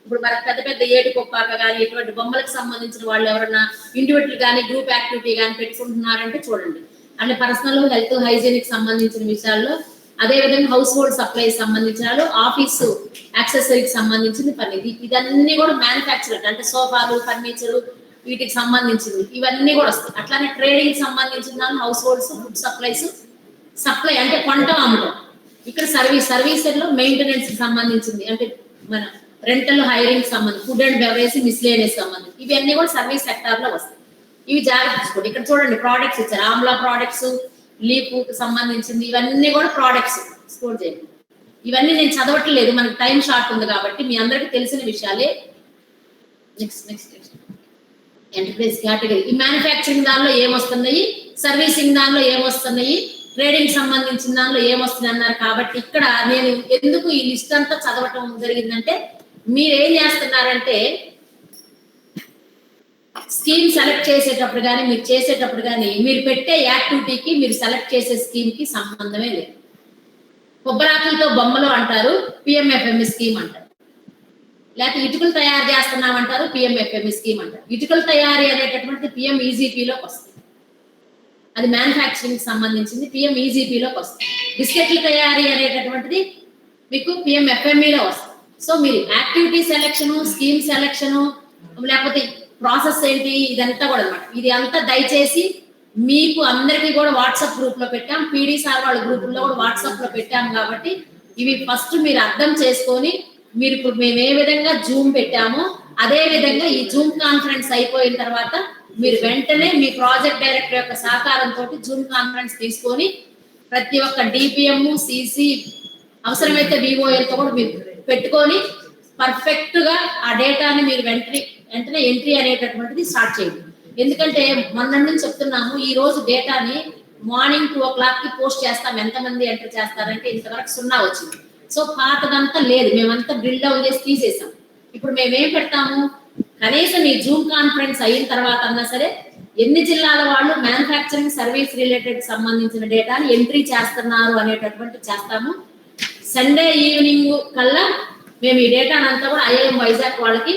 ఇప్పుడు మనకు పెద్ద పెద్ద ఏటి కొప్పాక కానీ ఇటువంటి బొమ్మలకు సంబంధించిన వాళ్ళు ఎవరైనా ఇండివిజువల్ కానీ గ్రూప్ యాక్టివిటీ కానీ పెట్టుకుంటున్నారంటే చూడండి. అంటే పర్సనల్ హెల్త్ హైజీనిక్ సంబంధించిన విషయాల్లో, అదే విధంగా హౌస్ హోల్డ్ సప్లైస్ సంబంధించిన ఆఫీసు యాక్సెసరీకి సంబంధించింది పని. ఇదన్నీ కూడా మ్యానుఫ్యాక్చర్ అంటే సోఫాలు, ఫర్నిచర్ వీటికి సంబంధించింది ఇవన్నీ కూడా వస్తాయి. అట్లానే ట్రేడింగ్ సంబంధించిన house holds, food supplies, supply అంటే కొంట అమ్మటం. ఇక్కడ సర్వీస్ లో మెయింటెనెన్స్ కి సంబంధించింది అంటే మన రెంటల్ హైరింగ్ సంబంధించి, ఫుడ్ అండ్ బెవరేజ్, మిస్లేనియస్ సంబంధించి ఇవన్నీ కూడా సర్వీస్ సెక్టార్ లో వస్తాయి. ఇవి జాగ్రత్త తీసుకోండి. ఇక్కడ చూడండి ప్రోడక్ట్స్ ఇచ్చారు, ఆమ్లా ప్రోడక్ట్స్, లీపు సంబంధించింది ఇవన్నీ కూడా ప్రోడక్ట్స్ స్కోర్ చేయండి. ఇవన్నీ నేను చదవట్లేదు, మనకి టైం షార్ట్ ఉంది కాబట్టి మీ అందరికి తెలిసిన విషయాలే. నెక్స్ట్ ఎంటర్ప్రైజ్ కేటగిరీ, ఈ మ్యానుఫ్యాక్చరింగ్ దానిలో ఏమొస్తున్నాయి, సర్వీసింగ్ దానిలో ఏమొస్తున్నాయి, ట్రేడింగ్ సంబంధించిన దానిలో ఏమొస్తున్నాయి అన్నారు. కాబట్టి ఇక్కడ నేను ఎందుకు ఈ లిస్ట్ అంతా చదవటం జరిగిందంటే, మీరు ఏం చేస్తున్నారంటే స్కీమ్ సెలెక్ట్ చేసేటప్పుడు కానీ మీరు చేసేటప్పుడు కానీ మీరు పెట్టే యాక్టివిటీకి మీరు సెలెక్ట్ చేసే స్కీమ్ కి సంబంధమే లేదు. కొబ్బరాకులతో బొమ్మలు అంటారు, పిఎంఎఫ్ఎంఈ స్కీమ్ అంటారు. లేకపోతే ఇటుకలు తయారు చేస్తున్నామంటారు, పిఎంఎఫ్ఎంఈ స్కీమ్ అంటారు. ఇటుకలు తయారీ అనేటటువంటిది పిఎం ఈజీపీలోకి వస్తుంది, అది మ్యానుఫ్యాక్చరింగ్ సంబంధించింది పిఎం ఈజీపీలోకి వస్తుంది. బిస్కెట్ల తయారీ అనేటటువంటిది మీకు పిఎంఎఫ్ఎంఈలో వస్తుంది. సో మీరు యాక్టివిటీ సెలెక్షన్, స్కీమ్ సెలెక్షన్, లేకపోతే ప్రాసెస్ ఏంటి ఇదంతా కూడా అనమాట. ఇది అంతా దయచేసి మీకు అందరికీ కూడా వాట్సాప్ గ్రూప్ లో పెట్టాం, పీడీ సార్ వాళ్ళ గ్రూప్ లో కూడా వాట్సాప్ లో పెట్టాం. కాబట్టి ఇవి ఫస్ట్ మీరు అర్థం చేసుకొని, మీరు ఇప్పుడు మేము ఏ విధంగా జూమ్ పెట్టామో అదే విధంగా ఈ జూమ్ కాన్ఫరెన్స్ అయిపోయిన తర్వాత మీరు వెంటనే మీ ప్రాజెక్ట్ డైరెక్టర్ యొక్క సహకారంతో జూమ్ కాన్ఫరెన్స్ తీసుకొని ప్రతి ఒక్క డిపిఎం, సిసి, అవసరమైతే విఓఎల్ తో కూడా మీరు పెట్టుకొని పర్ఫెక్ట్ గా ఆ డేటాని మీరు వెంటనే ఎంట్రీ అనేటటువంటిది స్టార్ట్ చేయండి. ఎందుకంటే మొన్న నుంచి చెప్తున్నాము, ఈ రోజు డేటాని మార్నింగ్ 2 o'clock కి పోస్ట్ చేస్తాం. ఎంతమంది ఎంటర్ చేస్తారంటే ఇంతవరకు 0 వచ్చింది. సో పాతదంతా లేదు, మేమంతా డ్రిల్ డౌన్ చేసి తీసేసాం. ఇప్పుడు మేమేం పెడతాము, కనీసం ఈ జూమ్ కాన్ఫరెన్స్ అయిన తర్వాత అన్నా సరే ఎన్ని జిల్లాల వాళ్ళు మ్యానుఫ్యాక్చరింగ్ సర్వీస్ రిలేటెడ్ సంబంధించిన డేటాని ఎంట్రీ చేస్తున్నారు అనేటటువంటి చేస్తాము. సండే ఈవినింగ్ కల్లా మేము ఈ డేటాను అంతా కూడా ఐఐఎం వైజాగ్ వాళ్ళకి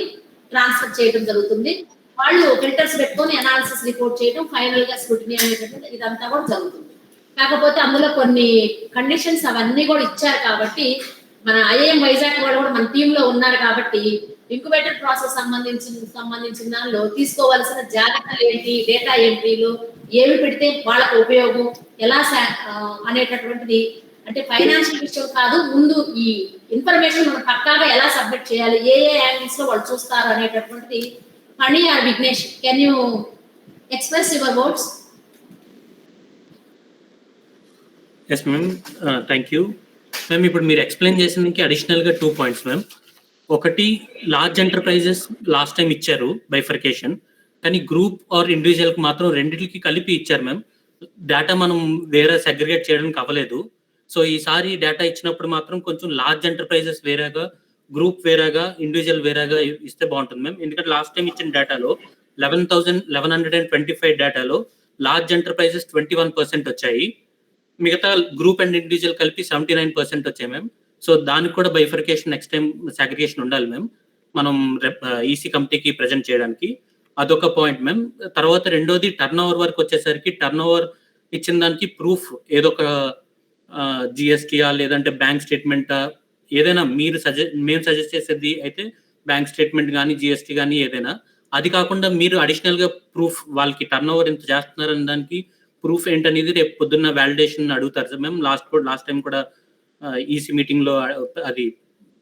ట్రాన్స్ఫర్ చేయడం జరుగుతుంది. వాళ్ళు ఫిల్టర్స్ పెట్టుకొని అనాలిసిస్ రిపోర్ట్ చేయడం, ఫైనల్ గా స్క్రూటినీ అనేటటువంటి ఇదంతా కూడా జరుగుతుంది. కాకపోతే అందులో కొన్ని కండిషన్స్ అవన్నీ కూడా ఇచ్చారు. కాబట్టి మన ఐఐఎం వైజాగ్ వాళ్ళు కూడా మన టీమ్ లో ఉన్నారు. కాబట్టి ఇంక్యుబేటర్ ప్రాసెస్ సంబంధించిన దానిలో తీసుకోవాల్సిన జాగ్రత్తలు ఏంటి, డేటా ఎంట్రీలు ఏమి పెడితే వాళ్ళకు ఉపయోగం, ఎలా అనేటటువంటిది అంటే ఫైనాన్షియల్ విషయం కాదు, ముందు ఈ ఇన్ఫర్మేషన్ మనం పక్కాగా ఎలా సబ్మిట్ చేయాలి, ఏ యాంగిల్స్ లో వాళ్ళు చూస్తారు అనేటటువంటిది. Phani or Vignesh, can you express your words? Yes ma'am, thank you ma'am. ఇప్పుడు మీరు ఎక్స్ప్లెయిన్ చేసినకి అడిషనల్గా 2 points మ్యామ్. ఒకటి, లార్జ్ ఎంటర్ప్రైజెస్ లాస్ట్ టైం ఇచ్చారు బైఫర్కేషన్, కానీ గ్రూప్ ఆర్ ఇండివిజువల్కి మాత్రం రెండింటికి కలిపి ఇచ్చారు మ్యామ్. డేటా మనం వేరే సెగ్రిగేట్ చేయడానికి అవ్వలేదు. సో ఈసారి డేటా ఇచ్చినప్పుడు మాత్రం కొంచెం లార్జ్ ఎంటర్ప్రైజెస్ వేరేగా, గ్రూప్ వేరేగా, ఇండివిజువల్ వేరేగా ఇస్తే బాగుంటుంది మ్యామ్. ఎందుకంటే లాస్ట్ టైం ఇచ్చిన డేటాలో 11,125 డేటాలో లార్జ్ ఎంటర్ప్రైజెస్ 21% వచ్చాయి, మిగతా గ్రూప్ అండ్ ఇండివిజువల్ కలిపి 79% వచ్చాయి మ్యామ్. సో దానికి కూడా బైఫర్కేషన్ నెక్స్ట్ టైం సెగ్రిగేషన్ ఉండాలి మ్యామ్, మనం ఈసీ కమిటీకి ప్రజెంట్ చేయడానికి. అదొక పాయింట్ మ్యామ్. తర్వాత రెండోది, టర్న్ ఓవర్ వరకు వచ్చేసరికి టర్న్ ఓవర్ ఇచ్చిన దానికి ప్రూఫ్ ఏదో ఒక జిఎస్టీయా లేదంటే బ్యాంక్ స్టేట్మెంటా, ఏదైనా మేము సజెస్ట్ చేసేది అయితే బ్యాంక్ స్టేట్మెంట్ కానీ జిఎస్టీ కానీ ఏదైనా. అది కాకుండా మీరు అడిషనల్ గా ప్రూఫ్, వాళ్ళకి టర్న్ ఓవర్ ఎంత చేస్తున్నారని దానికి ప్రూఫ్ ఏంటనేది రేపు పొద్దున్న వ్యాలిడేషన్ అడుగుతారు సార్ మేము. లాస్ట్ టైం కూడా ఈసీ మీటింగ్ లో అది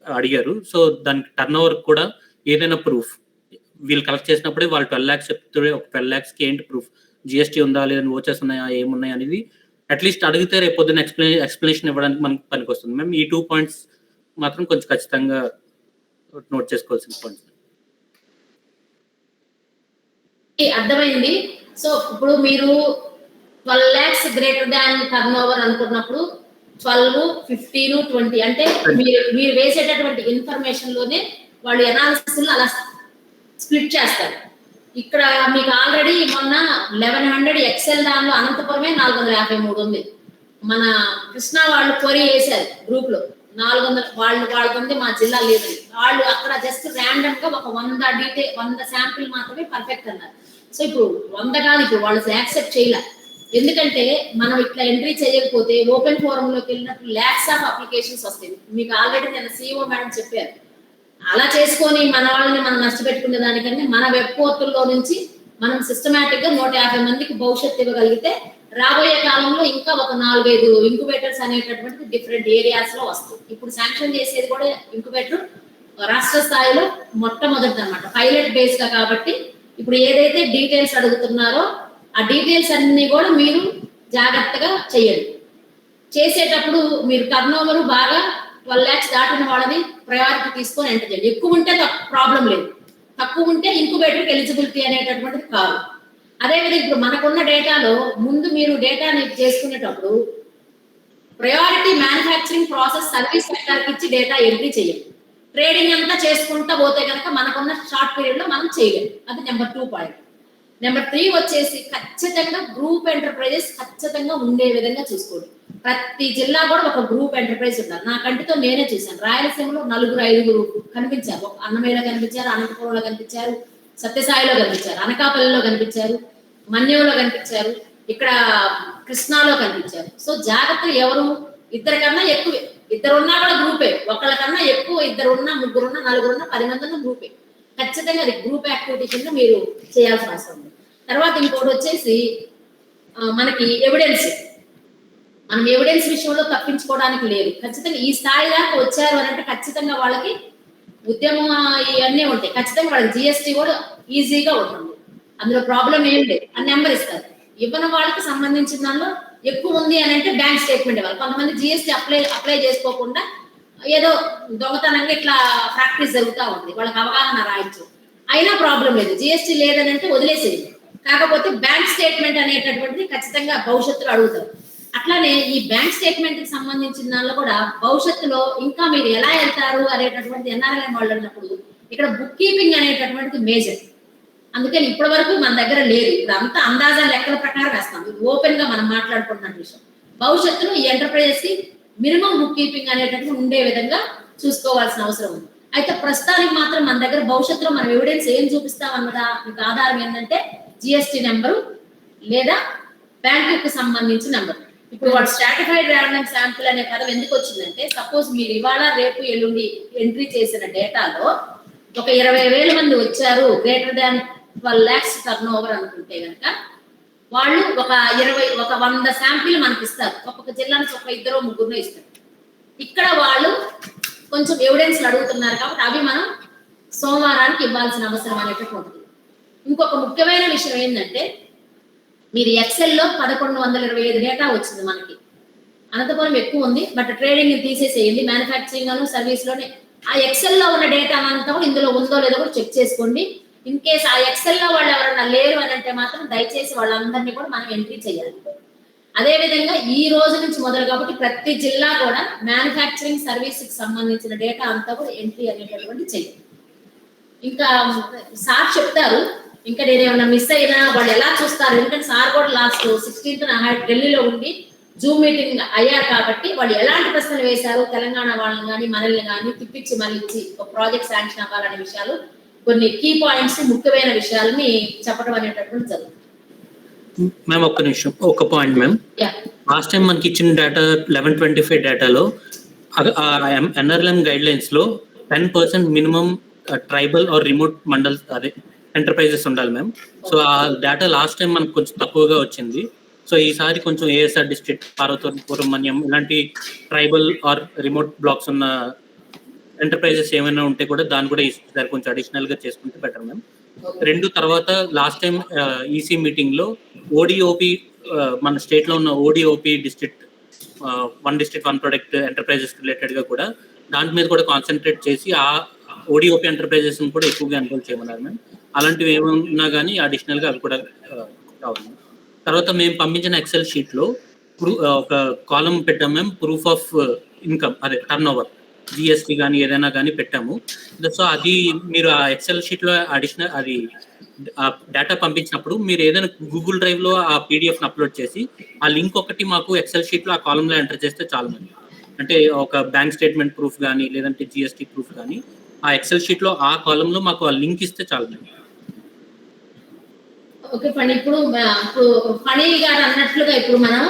అడిగారు. సో దానికి టర్న్ ఓవర్ కూడా ఏదైనా ప్రూఫ్ వీళ్ళు కలెక్ట్ చేసినప్పుడే వాళ్ళు 12 lakhs చెప్తే ఒక 12 lakhsకి ఏంటి ప్రూఫ్, జిఎస్టీ ఉందా లేదని, ఓచెస్ ఉన్నాయా ఏమున్నాయి అనేది అట్లీస్ట్ అడిగితే రేపు పొద్దున్న ఎక్స్ప్లెనేషన్ ఇవ్వడానికి మనకు పనికి వస్తుంది మేము. ఈ 2 points మాత్రం కొంచెం ఖచ్చితంగా నోట్ చేసుకోవాల్సిన పాయింట్స్. అర్థమైంది. సో ఇప్పుడు మీరు 12 lakhs greater than turn over అనుకున్నప్పుడు 12, 15, 20 అంటే మీరు వేసేటటువంటి ఇన్ఫర్మేషన్ లోనే వాళ్ళు ఎనాలిసిస్ అలా స్ప్లిట్ చేస్తారు. ఇక్కడ మీకు ఆల్రెడీ మొన్న 1100 ఎక్సెల్ దానిలో అనంతపురమే 453 ఉంది. మన కృష్ణ వాళ్ళు క్వరీ వేశారు గ్రూప్ లో 400 వాళ్ళకుంది, మా జిల్లా లేదు. వాళ్ళు అక్కడ జస్ట్ ర్యాండమ్ గా ఒక 100 శాంపిల్ మాత్రమే పర్ఫెక్ట్ అన్నారు. సో ఇప్పుడు 100 కాదు, ఇప్పుడు వాళ్ళు యాక్సెప్ట్ చేయలే. ఎందుకంటే మనం ఇట్లా ఎంట్రీ చేయకపోతే ఓపెన్ ఫోరం లోకి వెళ్ళినప్పుడు ల్యాక్స్ ఆఫ్ అప్లికేషన్స్ వస్తాయి. మీకు ఆల్రెడీ నేను సిఇఓ మేడం చెప్పారు. అలా చేసుకొని మన వాళ్ళని మనం నష్టపెట్టుకునే దానికంటే మన వెబ్ పోర్టల్లో నుంచి మనం సిస్టమేటిక్ గా 150 మందికి భవిష్యత్తు ఇవ్వగలిగితే రాబోయే కాలంలో ఇంకా ఒక 4-5 ఇంక్యుబేటర్స్ అనేటటువంటి డిఫరెంట్ ఏరియాస్ లో వస్తాయి. ఇప్పుడు శాంక్షన్ చేసేది కూడా ఇంక్యుబేటర్ రాష్ట్ర స్థాయిలో మొట్టమొదటి అన్నమాట, పైలట్ బేస్ గా. కాబట్టి ఇప్పుడు ఏదైతే డీటెయిల్స్ అడుగుతున్నారో ఆ డీటెయిల్స్ అన్ని కూడా మీరు జాగ్రత్తగా చేయండి. చేసేటప్పుడు మీరు టర్న్ ఓవర్ బాగా 12 lakhs దాటిన వాళ్ళని ప్రయారిటీ తీసుకొని ఎంటర్ చేయండి. ఎక్కువ ఉంటే ప్రాబ్లం లేదు, తక్కువ ఉంటే ఇంక్యుబేటర్కి ఎలిజిబిలిటీ అనేటటువంటిది కాదు. అదేవిధంగా ఇప్పుడు మనకున్న డేటాలో ముందు మీరు డేటాని చేసుకునేటప్పుడు ప్రయారిటీ మ్యానుఫ్యాక్చరింగ్ ప్రాసెస్ సర్వీస్ సెక్టర్కి ఇచ్చి డేటా ఎంట్రీ చేయండి. ట్రేడింగ్ అంతా చేసుకుంటా పోతే కనుక మనకున్న షార్ట్ పీరియడ్ లో మనం చేయలేం. అది నెంబర్ 2 పాయింట్. నెంబర్ 3 వచ్చేసి ఖచ్చితంగా గ్రూప్ ఎంటర్ప్రైజెస్ ఖచ్చితంగా ఉండే విధంగా చూసుకోండి. ప్రతి జిల్లా కూడా ఒక గ్రూప్ ఎంటర్ప్రైజ్ ఉన్నారు. నా కంటితో నేనే చూశాను. రాయలసీమలో 4-5 కనిపించారు. ఒక అన్నమయ్యలో కనిపించారు, అనంతపురంలో కనిపించారు, సత్యసాయిలో కనిపించారు, అనకాపల్లిలో కనిపించారు, మన్యంలో కనిపించారు, ఇక్కడ కృష్ణాలో కనిపించారు. సో జాగ్రత్త, ఎవరు ఇద్దరికన్నా ఎక్కువ, ఇద్దరున్నా కూడా గ్రూపే, ఒకళ్ళకన్నా ఎక్కువ ఇద్దరున్నా, ముగ్గురున్నా, నలుగురున్నా, 10 మంది ఉన్న గ్రూపే. ఖచ్చితంగా అది గ్రూప్ యాక్టివిటీ కింద మీరు చేయాల్సిన అవసరం ఉంది. తర్వాత ఇంకోటి వచ్చేసి మనకి ఎవిడెన్స్. మనం ఎవిడెన్స్ విషయంలో తప్పించుకోవడానికి లేదు. ఖచ్చితంగా ఈ స్థాయి దాకా వచ్చారు అని అంటే ఖచ్చితంగా వాళ్ళకి ఉద్యమం ఇవన్నీ ఉంటాయి. ఖచ్చితంగా వాళ్ళకి జిఎస్టీ కూడా ఈజీగా ఉంటుంది, అందులో ప్రాబ్లం ఏం లేదు. ఆ నెంబర్ ఇస్తారు. ఇవ్వని వాళ్ళకి సంబంధించిన దానిలో ఎక్కువ ఉంది అని అంటే బ్యాంక్ స్టేట్మెంట్ ఇవ్వాలి. కొంతమంది జిఎస్టీ అప్లై చేసుకోకుండా ఏదో దొంగతనంగా ఇట్లా ప్రాక్టీస్ జరుగుతూ ఉంది, వాళ్ళకి అవగాహన రాయొచ్చు, అయినా ప్రాబ్లం లేదు. జిఎస్టీ లేదని అంటే వదిలేసేది. కాకపోతే బ్యాంక్ స్టేట్మెంట్ అనేటటువంటిది ఖచ్చితంగా భవిష్యత్తులో అడుగుతారు. అట్లానే ఈ బ్యాంక్ స్టేట్మెంట్ కి సంబంధించిన దానిలో కూడా భవిష్యత్తులో ఇంకా మీరు ఎలా వెళ్తారు అనేటటువంటి ఎన్ఆర్ఎల్ఎం వాళ్ళు అన్నప్పుడు ఇక్కడ బుక్ కీపింగ్ అనేటటువంటిది మేజర్. అందుకని ఇప్పటి వరకు మన దగ్గర లేదు. ఇప్పుడు అంతా అందాజా లెక్కల ప్రకారం వేస్తాం. ఓపెన్ గా మనం మాట్లాడుకుంటున్న విషయం. భవిష్యత్తులో ఈ ఎంటర్ప్రైజెస్ కి మినిమం బుక్ కీపింగ్ అనేటటువంటి ఉండే విధంగా చూసుకోవాల్సిన అవసరం ఉంది. అయితే ప్రస్తుతానికి మాత్రం మన దగ్గర భవిష్యత్తులో మనం ఎవిడెన్స్ ఏం చూపిస్తాం అన్నదా మీకు ఆధారం ఏంటంటే జిఎస్టీ నెంబరు లేదా బ్యాంకుకి సంబంధించిన నెంబర్. ఇప్పుడు వాడు స్ట్రాటిఫైడ్ ర్యాండమ్ శాంపుల్ అనే పదం ఎందుకు వచ్చిందంటే, సపోజ్ మీరు ఇవాళ రేపు ఎల్లుండి ఎంట్రీ చేసిన డేటాలో ఒక 20,000 మంది వచ్చారు greater than 12 lakhs turn over అనుకుంటే కనుక వాళ్ళు ఒక 100 శాంపిల్ మనకి ఇస్తారు. ఒక్కొక్క జిల్లా నుంచి ఒక 2-3 ఇస్తారు. ఇక్కడ వాళ్ళు కొంచెం ఎవిడెన్స్ అడుగుతున్నారు కాబట్టి అవి మనం సోమవారానికి ఇవ్వాల్సిన అవసరం అనేటటువంటిది. ఇంకొక ముఖ్యమైన విషయం ఏంటంటే, మీరు ఎక్సెల్లో 1125 డేటా వచ్చింది మనకి. అనంతపురం ఎక్కువ ఉంది, బట్ ట్రేడింగ్ తీసేసేయండి, మ్యానుఫ్యాక్చరింగ్ అను సర్వీస్ లోనే ఆ ఎక్సెల్లో ఉన్న డేటా అంతా కూడా ఇందులో ఉందో లేదో కూడా చెక్ చేసుకోండి. ఇన్ కేస్ ఆ ఎక్సెల్లో వాళ్ళు ఎవరైనా లేరు అని అంటే మాత్రం దయచేసి వాళ్ళందరినీ కూడా మనం ఎంట్రీ చేయాలి. అదే విధంగా ఈ రోజు నుంచి మొదలు కాబట్టి ప్రతి జిల్లా కూడా మ్యానుఫ్యాక్చరింగ్ సర్వీస్ కి సంబంధించిన డేటా అంతా కూడా ఎంట్రీ అనేటటువంటి చేయాలి. ఇంకా సార్ చెప్తారు, ఇంకా నేను ఏమైనా మిస్ అయినా వాళ్ళు ఎలా చూస్తారు, ఎందుకంటే సార్ కూడా లాస్ట్ 16th ఢిల్లీలో ఉండి జూమ్ మీటింగ్ అయ్యారు కాబట్టి వాళ్ళు ఎలాంటి ప్రశ్నలు వేశారు, తెలంగాణ వాళ్ళని కానీ మనల్ని కానీ తిప్పించి మళ్ళీ ఒక ప్రాజెక్ట్ శాంక్షన్ అవ్వాలనే విషయాలు, కొన్ని కీ పాయింట్స్, ముఖ్యమైన విషయాలని చెప్పడం అనేటటువంటి జరుగుతుంది. మ్యామ్ ఒక్క నిమిషం, ఒక పాయింట్ మ్యామ్. లాస్ట్ టైం మనకి ఇచ్చిన డేటా 1125 డేటాలో ఎన్ఆర్ఎల్ఎం గైడ్ లైన్స్ లో 10% minimum tribal are remote mandals అదే ఎంటర్ప్రైజెస్ ఉండాలి మ్యామ్. సో ఆ డేటా లాస్ట్ టైం మనకు కొంచెం తక్కువగా వచ్చింది. సో ఈసారి కొంచెం ఏఎస్ఆర్ డిస్ట్రిక్ట్, పార్వతీపురం, మన్యం ఇలాంటి ట్రైబల్ ఆర్ రిమోట్ బ్లాక్స్ ఉన్న ఎంటర్ప్రైజెస్ ఏమైనా ఉంటే కూడా దాన్ని కూడా ఈసారి కొంచెం అడిషనల్ గా చేసుకుంటే బెటర్ మ్యామ్. 2 తర్వాత లాస్ట్ టైం ఈసీ మీటింగ్ లో ఓడిఓపి మన స్టేట్ లో ఉన్న ODOP district 1 district 1 product enterprises related గా కూడా దాని మీద కూడా కాన్సన్ట్రేట్ చేసి ఆ ఓడిఓపి ఎంటర్ప్రైజెస్ కూడా ఎక్కువగా ఎన్రోల్ చేయమన్నారు మ్యామ్. అలాంటివి ఏమన్నా కానీ అడిషనల్ గా అవి కూడా అవును. తర్వాత మేము పంపించిన ఎక్సెల్ షీట్లో ఒక కాలం పెట్టాము మేము, ప్రూఫ్ ఆఫ్ ఇన్కమ్, అదే టర్న్ ఓవర్, జిఎస్టీ కానీ ఏదైనా కానీ పెట్టాము. సో అది మీరు ఆ ఎక్సెల్ షీట్లో అడిషనల్ అది ఆ డేటా పంపించినప్పుడు మీరు ఏదైనా గూగుల్ డ్రైవ్లో ఆ పీడిఎఫ్ని అప్లోడ్ చేసి ఆ లింక్ ఒకటి మాకు ఎక్సెల్ షీట్లో ఆ కాలంలో ఎంటర్ చేస్తే చాలు మంది. అంటే ఒక బ్యాంక్ స్టేట్మెంట్ ప్రూఫ్ కానీ లేదంటే జిఎస్టీ ప్రూఫ్ కానీ ఆ ఎక్సెల్ షీట్లో ఆ కాలంలో మాకు ఆ లింక్ ఇస్తే చాలు మంది. ఓకే ఫణి, ఇప్పుడు ఫణి గారు అన్నట్లుగా ఇప్పుడు మనం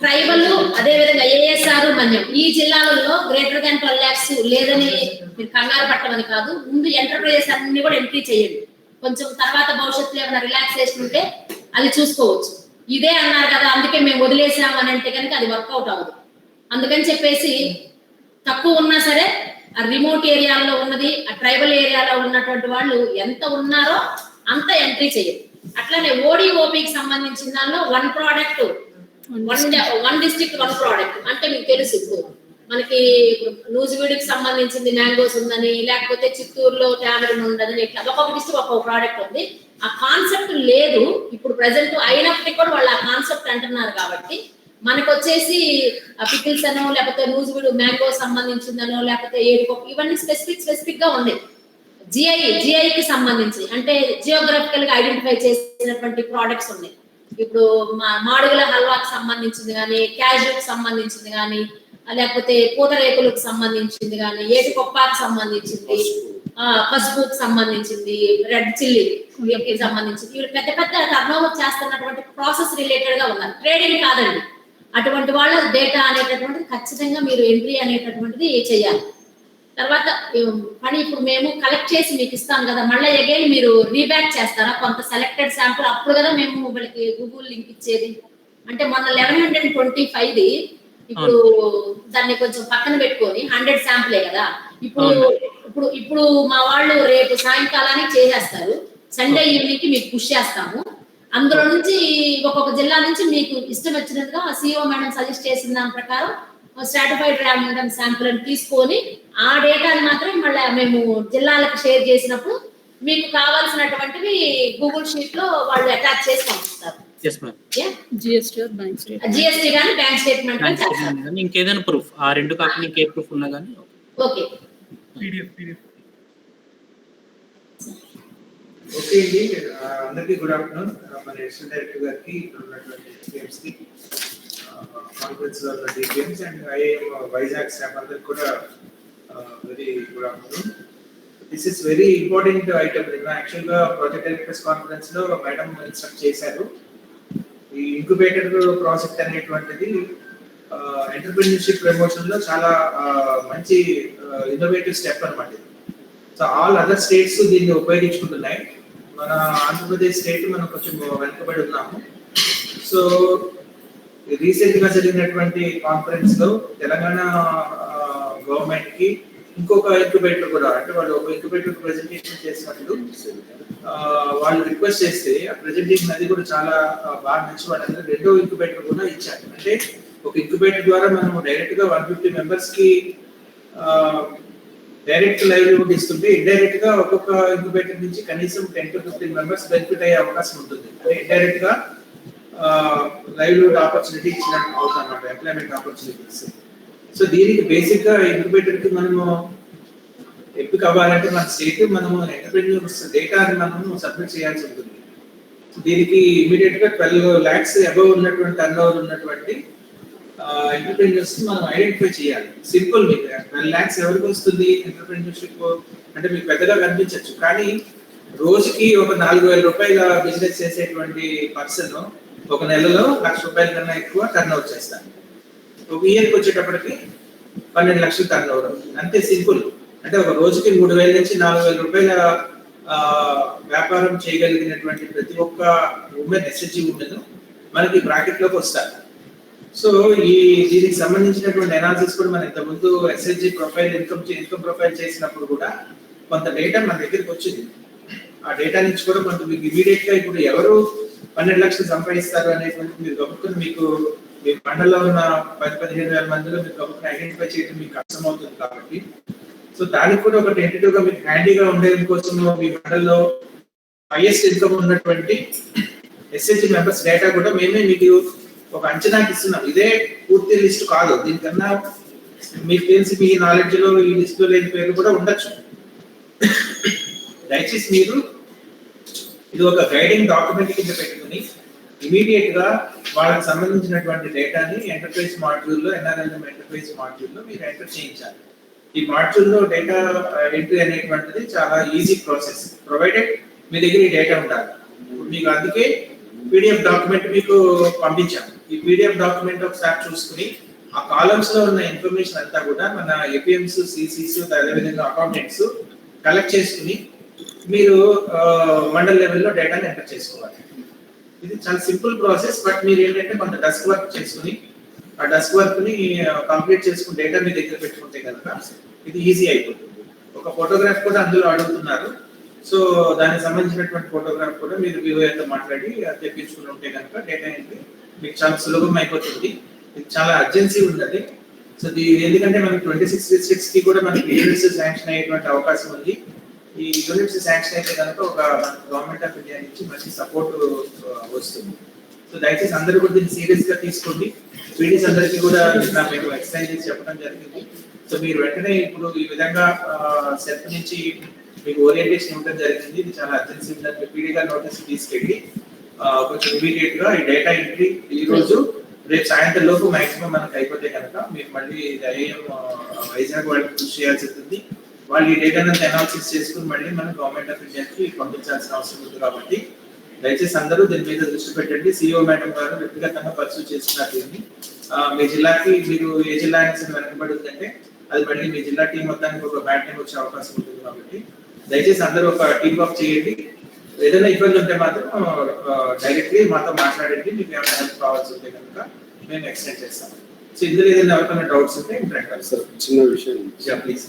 ట్రైబల్ అదే విధంగా ఏఎస్ఆర్ మన్యం ఈ జిల్లాలలో గ్రేటర్ దాన్ 12 lakhs లేదని మీరు కంగారు పట్టమని కాదు, ముందు ఎంటర్ప్రైజెస్ అన్ని కూడా ఎంట్రీ చేయండి. కొంచెం తర్వాత భవిష్యత్తులో ఏమైనా రిలాక్సేషన్ ఉంటే అది చూసుకోవచ్చు. ఇదే అన్నారు కదా అందుకే మేము వదిలేసాము అని అంటే కనుక అది వర్కౌట్ అవ్వదు. అందుకని చెప్పేసి తక్కువ ఉన్నా సరే ఆ రిమోట్ ఏరియాలో ఉన్నది, ఆ ట్రైబల్ ఏరియాలో ఉన్నటువంటి వాళ్ళు ఎంత ఉన్నారో అంత ఎంట్రీ చేయండి. అట్లానే ఓడిఓపికి సంబంధించిన దానిలో 1 product 1 district 1 product అంటే మీకు తెలుసు, ఇప్పుడు మనకి నూజివీడికి సంబంధించింది మ్యాంగోస్ ఉందని, లేకపోతే చిత్తూరులో టామరిన్ ఉండదని, ఇట్లా ఒక్కొక్క డిస్ట్రిక్ట్ ఒక్కొక్క ప్రోడక్ట్ ఉంది. ఆ కాన్సెప్ట్ లేదు ఇప్పుడు ప్రెసెంట్, అయినప్పటికీ కూడా వాళ్ళు ఆ కాన్సెప్ట్ అంటున్నారు. కాబట్టి మనకు వచ్చేసి పికిల్స్ అనో లేకపోతే నూజివీడు మ్యాంగో సంబంధించిందనో లేకపోతే ఏడుకొక ఇవన్నీ స్పెసిఫిక్ గా ఉన్నాయి. జిఐకి సంబంధించి అంటే జియోగ్రఫికల్ గా ఐడెంటిఫై చేసినటువంటి ప్రోడక్ట్స్ ఉన్నాయి. ఇప్పుడు మాడుగుల హల్వాకి సంబంధించింది కానీ, క్యాష్యూకి సంబంధించింది కానీ, లేకపోతే పూతరేకులకు సంబంధించింది కానీ, ఏటికొప్పాకి సంబంధించింది, పసుపుకి సంబంధించింది, రెడ్ చిల్లీకి సంబంధించింది, ఇవి పెద్ద పెద్ద టర్నోవర్ చేస్తున్నటువంటి ప్రాసెస్ రిలేటెడ్ గా ఉన్నారు. ట్రేడింగ్ కాదండి. అటువంటి వాళ్ళ డేటా అనేటటువంటిది ఖచ్చితంగా మీరు ఎంట్రీ అనేటటువంటిది చేయాలి. తర్వాత పని ఇప్పుడు మేము కలెక్ట్ చేసి మీకు ఇస్తాం కదా, మళ్ళీ అగైన్ మీరు రీబ్యాక్ చేస్తారా కొంత సెలెక్టెడ్ శాంపుల్? అప్పుడు కదా మేము వాళ్ళకి గూగుల్ లింక్ ఇచ్చేది. అంటే మొన్న 1125ది ఇప్పుడు దాన్ని కొంచెం పక్కన పెట్టుకొని 100 శాంపులే కదా. ఇప్పుడు మా వాళ్ళు రేపు సాయంకాలానికి చేసేస్తారు, సండే ఈవినింగ్ కి మీకు పుష్ చేస్తాము. అందులో నుంచి ఒక్కొక్క జిల్లా నుంచి మీకు ఇష్టం వచ్చినట్టుగా సిఇఓ మేడం సజెస్ట్ చేసిన దాని ప్రకారం స్ట్రాటిఫైడ్ ర్యాండమ్ శాంపుల్ అని తీసుకొని ఆ డేటాని మాత్రం మళ్ళీ మేము జిల్లాలకు షేర్ చేసినప్పుడు మీకు కావాల్సినటువంటివి గూగుల్ షీట్ లో వాళ్ళు అటాచ్ చేసి పంపిస్తారు. జిఎస్టీ కానీ బ్యాంక్ స్టేట్మెంట్ ఇంకేదైనా ప్రూఫ్, ఆ రెండు కాకుండా ఇంకే ప్రూఫ్ ఉన్నా కానీ ఓకే. ఓకే అండి, అందరికీ గుడ్ ఆఫ్టర్నూన్. మన అసిస్టెంట్ డైరెక్టర్ గారికి ఉన్నటువంటి కాన్ఫరెన్స్ లో ఉన్న DPMs and IIM Vizag staff అందరికి కూడా very good afternoon. This is very important item. Actual గా ప్రాజెక్ట్ డైరెక్టర్స్ కాన్ఫరెన్స్ లో మేడం ఇన్స్ట్రక్ట్ చేశారు. ఈ ఇంక్యుబేటర్ ప్రాజెక్ట్ అనేటువంటిది ఎంటర్‌ప్రెన్యూర్‌షిప్ ప్రమోషన్ లో చాలా మంచి ఇన్నోవేటివ్ స్టెప్ అన్నమాట. సో ఆల్ అదర్ స్టేట్స్ దీన్ని ఉపయోగించుకుంటున్నాయి. మన ఆంధ్రప్రదేశ్ స్టేట్ మనం కొంచెం వెనుకబడి ఉన్నాము. సో రీసెంట్ గా జరిగినటువంటి కాన్ఫరెన్స్ లో తెలంగాణ గవర్నమెంట్ కి ఇంకొక ఇంక్యుబేటర్ కూడా, అంటే వాళ్ళు ఒక ఇంక్యుబేటర్ ప్రెజెంటేషన్ చేసినప్పుడు వాళ్ళు రిక్వెస్ట్ చేస్తే ఆ ప్రెజెంటేషన్ అది కూడా చాలా బాగా నచ్చి వాళ్ళందరూ రెండో ఇంక్యుబేటర్ కూడా ఇచ్చారు. అంటే ఒక ఇంక్యుబేటర్ ద్వారా మనం డైరెక్ట్ గా 150 members కి డైరెక్ట్ లైవ్లీహుడ్ ఇస్తుంటే ఇండైరెక్ట్ గా ఒక్కొక్క ఇంక్యుబేటర్ నుంచి కనీసం 10 to 15 members బెనిఫిట్ అయ్యే అవకాశం ఉంటుంది. అంటే ఇండైరెక్ట్ గా లైవ్లీహుడ్ ఆపర్చునిటీ ఇచ్చినట్టు అవుతుంది అన్నమాట, ఎంప్లాయ్మెంట్ ఆపర్చునిటీస్. సో దీనికి బేసిక్ గా ఇంక్యుబేటర్ కి మనము ఎంపిక అవ్వాలంటే మన స్టేట్ మనము ఎంటర్‌ప్రెన్యూర్స్ డేటాని మనము సబ్మిట్ చేయాల్సి ఉంటుంది. దీనికి ఇమీడియట్ గా 12 lakhs అబవ్ ఉన్నటువంటి టర్నోవర్ ఉన్నటువంటి ఎంటర్‌ప్రెన్యూర్స్ మనం ఐడెంటిఫై చేయాలి. సింపుల్, మీకు 12 lakhs ఎవరికి వస్తుంది ఎంటర్‌ప్రెన్యూర్‌షిప్ అంటే మీకు పెద్దగా కనిపించవచ్చు, కానీ రోజుకి ఒక 4,000 రూపాయల బిజినెస్ చేసేటువంటి పర్సన్ ఒక నెలలో 1,00,000 రూపాయల కన్నా ఎక్కువ టర్నోవర్ చేస్తారు. ఒక ఇయర్కి వచ్చేటప్పటికి 12 లక్షలు టర్నోవర్ అవుతుంది. అంతే సింపుల్. అంటే ఒక రోజుకి 3,000 నుంచి 4,000 రూపాయల వ్యాపారం చేయగలిగినటువంటి ప్రతి ఒక్క ఉమెన్, ఎస్హెచ్జి ఉమెన్ మనకి బ్రాకెట్ లోకి వస్తారు. సో దీనికి సంబంధించినటువంటి అనాలిసిస్ కూడా మనం ఇంతకుముందు ఎస్హెచ్జి ప్రొఫైల్ ఇన్కమ్ ప్రొఫైల్ చేసినప్పుడు కూడా కొంత డేటా మన దగ్గరికి వచ్చింది. ఆ డేటా నుంచి కూడా కొంత మీకు ఇమీడియట్ గా ఇప్పుడు ఎవరు 12 లక్షలు సంపాదిస్తారు అనేటువంటి మీరు గబుక్కుని మీకు మీ మండలంలో ఉన్న 10-15 వేల మందిలో మీరు గబుక్కుని ఐడెంటిఫై చేయడం మీకు కష్టం అవుతుంది. కాబట్టి సో దానికి కూడా ఒక టెంటేటివ్ గా మీకు హ్యాండీగా ఉండేది కోసం మీ మండలంలో హైయెస్ట్ ఇన్కమ్ ఉన్నటువంటి ఎస్హెచ్జి మెంబర్స్ డేటా కూడా మేమే మీకు ఒక అంచనాకి ఇస్తున్నాం. ఇదే పూర్తి లిస్ట్ కాదు, దీనికన్నా మీకు తెలిసి మీ నాలెడ్జ్ లో ఈ లిస్ట్ లో లేని పేర్లు కూడా ఉండొచ్చు. దయచేసి మీరు ఇది ఒక గైడింగ్ డాక్యుమెంట్ కింద పెట్టుకుని ఇమీడియట్ గా వాళ్ళకి సంబంధించినటువంటి డేటాని ఎంటర్ప్రైజ్ మాడ్యూల్ లో, ఎన్ఆర్ఎల్ఎం ఎంటర్ప్రైజ్ మాడ్యూల్ లో మీరు ఎంటర్ చేయించాలి. ఈ మాడ్యూల్ లో డేటా ఎంట్రీ అనేటువంటిది చాలా ఈజీ ప్రాసెస్, ప్రొవైడెడ్ మీ దగ్గర ఈ డేటా ఉండాలి. మీకు అందుకే పీడిఎఫ్ డాక్యుమెంట్ మీకు పంపించాము. ఈ పీడిఎఫ్ డాక్యుమెంట్ ఒకసారి చూసుకుని ఆ కాలమ్స్ లో ఉన్న ఇన్ఫర్మేషన్ అంతా కూడా మన ఏపీఎంస్, సిసిస్, అదేవిధంగా అకౌంటెంట్స్ కలెక్ట్ చేసుకుని మీరు మండల్ లెవెల్లో డేటాని ఎంటర్ చేసుకోవాలి. ఇది చాలా సింపుల్ ప్రాసెస్, బట్ మీరు ఏంటంటే కొంత డెస్క్ వర్క్ చేసుకుని ఆ డెస్క్ వర్క్ ని కంప్లీట్ చేసుకుని డేటా మీ దగ్గర పెట్టుకుంటే కనుక ఇది ఈజీ అయిపోతుంది. ఒక ఫోటోగ్రాఫ్ కూడా అందులో అడుగుతున్నారు, సో దానికి సంబంధించినటువంటి ఫోటోగ్రాఫ్ కూడా మీరు వివోతో మాట్లాడి తెప్పించుకుని ఉంటే కనుక డేటా ఎంట్రీ మీకు చాలా సులభం అయిపోతుంది. ఇది చాలా అర్జెన్సీ ఉన్నది. సో ఎందుకంటే మనకి 26 డిస్ట్రిక్ట్స్ కి కూడా మనకి యూనిట్స్ శాంక్షన్ అయ్యేటువంటి అవకాశం ఉంది. ఈ యూనిట్స్ శాంక్షన్ అయితే కనుక ఒక గవర్నమెంట్ ఆఫ్ ఇండియా నుంచి మంచి సపోర్ట్ వస్తుంది. సో దయచేసి అందరూ కూడా దీన్ని సీరియస్ గా తీసుకోండి. పీడీస్ అందరికీ కూడా మేము ఎక్స్ప్లెయిన్ చేసి చెప్పడం జరిగింది. సో మీరు వెంటనే ఇప్పుడు ఈ విధంగా సెల్ఫ్ నుంచి మీకు ఓరియంటేషన్ ఇవ్వడం జరిగింది. ఇది చాలా అర్జెన్సీ ఉందని పీడీగా నోటీస్ తీసుకెళ్ళి కొంచెం ఇమీడియట్ గా ఈ డేటా ఎంట్రీ ఈ రోజు రేపు సాయంత్రం లోపు మాక్సిమం మనకు అయిపోతే కనుక మీకు మళ్ళీ ఐఏఎం వైజాగ్ వాళ్ళకి కృషి చేయాల్సి ఉంటుంది. వాళ్ళు ఈ డేటాను అనాలిసిస్ చేసుకుని మళ్ళీ మనం గవర్నమెంట్ ఆఫ్ ఇండియాకి పంపించాల్సిన అవసరం ఉంది. కాబట్టి దయచేసి అందరూ దీని మీద దృష్టి పెట్టండి. సిఇఓ మేడం గారు వ్యక్తిగతంగా పరిశీలి చేస్తున్నారు దీన్ని. మీ జిల్లాకి మీరు ఏ జిల్లా అయినా వెనకబడి ఉందంటే అది మళ్ళీ మీ జిల్లా టీం మొత్తానికి ఒక బ్యాడ్ టైం వచ్చే అవకాశం ఉంటుంది. కాబట్టి దయచేసి అందరూ ఒక టీమ్ వర్క్ చేయండి. ఏదైనా ఇబ్బంది ఉంటే మాత్రం డైరెక్ట్లీ మాతో మాట్లాడండి. మీకు ఏమైనా హెల్ప్ కావాల్సి ఉంటే కనుక మేము ఎక్స్టెండ్ చేస్తాం. సో ఇందులో ఏదైనా ఎవరికైనా డౌట్స్ ఉంటే ఇంటరాక్ట్ సార్. చిన్న విషయం please.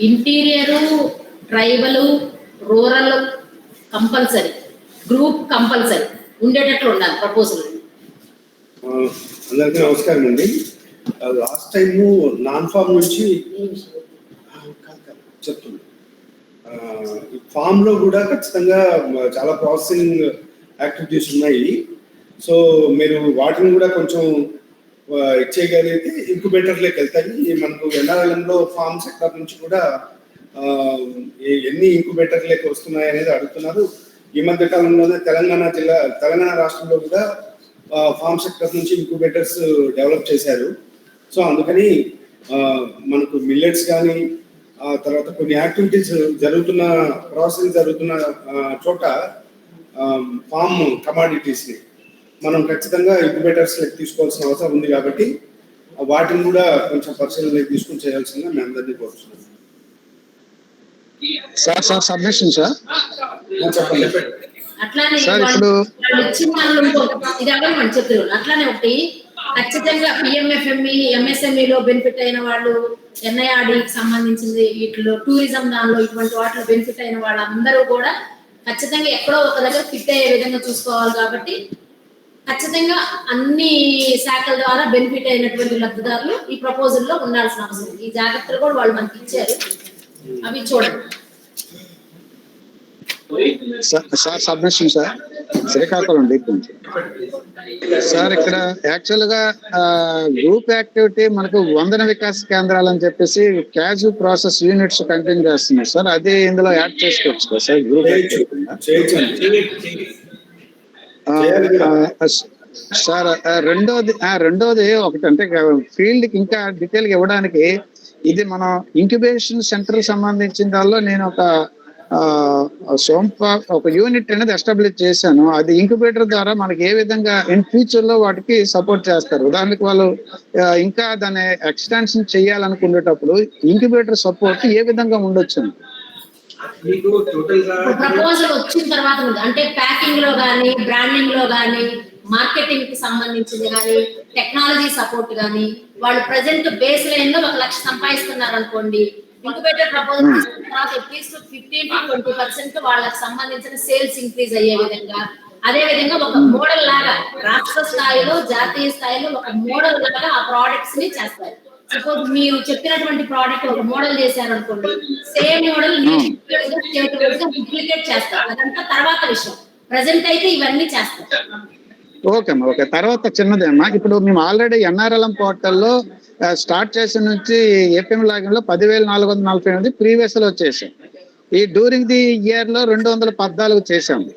Interior, tribal, rural compulsory, group compulsory ఉండేటట్లు ఉండాలి ప్రపోజల్. అందరికీ నమస్కారం అండి. లాస్ట్ టైం నాన్ ఫామ్ నుంచి చెప్తున్నాను, ఫామ్ లో కూడా ఖచ్చితంగా చాలా ప్రాసెసింగ్ యాక్టివిటీస్ ఉన్నాయి. సో మీరు వాటిని కూడా కొంచెం ఇచ్చేయగలిగితే ఇంక్యుబేటర్లోకి వెళ్తాయి. మనకు ఎన్ఆర్ఎల్ఎంలో ఫార్మ్ సెక్టర్ నుంచి కూడా ఎన్ని ఇంక్యుబేటర్లోకి వస్తున్నాయి అనేది అడుగుతున్నారు. ఈ మధ్య కాలంలోనే తెలంగాణ రాష్ట్రంలో కూడా ఫార్మ్ సెక్టర్ నుంచి ఇంక్యుబేటర్స్ డెవలప్ చేశారు. సో అందుకని మనకు మిల్లెట్స్ కానీ తర్వాత కొన్ని యాక్టివిటీస్ జరుగుతున్న ప్రాసెసింగ్ జరుగుతున్న చోట ఫార్మ్ కమాడిటీస్ని మనం ఖచ్చితంగా ఇంక్యుబేటర్స్లోకి తీసుకోవాల్సిన అవసరం ఉంది. కాబట్టి వాటిని కూడా కొంచెం పరిశీలనలోకి తీసుకుని చేయాల్సిందిగా మేము అందరినీ కోరుతున్నాం. సార్ సబ్మిషన్ సార్ చెప్పండి. అట్లానే సార్ ఇప్పుడు ఇది అవ్వమని చెప్తారు. అట్లానే ఒకటి ఖచ్చితంగా పిఎంఎఫ్ఎంఈ, ఎంఎస్ఎంఈలో బెనిఫిట్ అయిన వాళ్ళు, ఎన్ఐఆర్డీకి సంబంధించింది వీటిలో టూరిజం దానిలో ఇటువంటి వాటిలో బెనిఫిట్ అయిన వాళ్ళందరూ కూడా ఖచ్చితంగా ఎక్కడో ఒక దగ్గర ఫిట్ అయ్యే విధంగా చూసుకోవాలి. కాబట్టి ఖచ్చితంగా అన్ని శాఖల ద్వారా బెనిఫిట్ అయినటువంటి లబ్ధిదారులు ఈ ప్రపోజల్ లో ఉండాల్సిన అవసరం ఉంది. ఈ జాగ్రత్తలు కూడా వాళ్ళు మనకి ఇచ్చారు, అవి చూడండి. Sir submission sir Srikakulam deep నుంచి సార్. ఇక్కడ యాక్చువల్ గా గ్రూప్ యాక్టివిటీ మనకు వందన వికాస్ కేంద్రాలు అని చెప్పేసి క్యాజు ప్రాసెస్ యూనిట్స్ కంటిన్యూ చేస్తున్నారు సార్. అది ఇందులో యాడ్ చేసుకోవచ్చు కదా సార్ గ్రూప్ యాక్టివిటీ? సార్ రెండోది ఒకటి అంటే ఫీల్డ్ కి ఇంకా డీటెయిల్ గా ఇవ్వడానికి ఇది మనం ఇంక్యుబేషన్ సెంటర్ సంబంధించిన దానిలో నేను ఒక యూనిట్ అనేది ఎస్టాబ్లిష్ చేశాను. అది ఇంక్యుబేటర్ ద్వారా మనకి ఏ విధంగా ఇన్ ఫ్యూచర్ లో వాటికి సపోర్ట్ చేస్తారు. ఉదాహరణకి వాళ్ళు ఇంకా దాన్ని ఎక్స్టెన్షన్ చేయాలనుకునేటప్పుడు ఇంక్యుబేటర్ సపోర్ట్ ఏ విధంగా ఉండొచ్చు? ప్రపోజల్ వచ్చిన తర్వాత అంటే ప్యాకింగ్ లో గానీ, బ్రాండింగ్ లో గానీ, మార్కెటింగ్ కి సంబంధించింది కానీ, టెక్నాలజీ సపోర్ట్ కానీ, వాళ్ళు ప్రెసెంట్ బేస్ లైన్ లో 1 లక్ష సంపాదిస్తున్నారు అనుకోండి, ఇంక్యుబేటర్ ప్రపోజల్ తీసుకున్న తర్వాత అట్లీస్ట్ 15 to 20% వాళ్ళకి సంబంధించిన సేల్స్ ఇంక్రీజ్ అయ్యే విధంగా, అదే విధంగా ఒక మోడల్ లాగా రాష్ట్ర స్థాయిలో, జాతీయ స్థాయిలో ఒక మోడల్ లాగా ఆ ప్రోడక్ట్స్ ని చేస్తారు. సపోజ్ మీరు చెప్పినటువంటి ప్రోడక్ట్ ఒక మోడల్ చేశారనుకోండి, సేమ్ మోడల్ డూప్లికేట్ చేస్తారు. అదంతా తర్వాత విషయం. ప్రజెంట్ అయితే ఇవన్నీ చేస్తాం. ఓకే అమ్మా, ఓకే. తర్వాత చిన్నదేమ్మా, ఇప్పుడు మేము ఆల్రెడీ NRLM పోర్టల్లో స్టార్ట్ చేసిన నుంచి ఏపీఎం లాగిన్ లో 10,448 ప్రీవియస్ లో వచ్చేసాం. ఈ డ్యూరింగ్ ది ఇయర్ లో 214 చేశాము.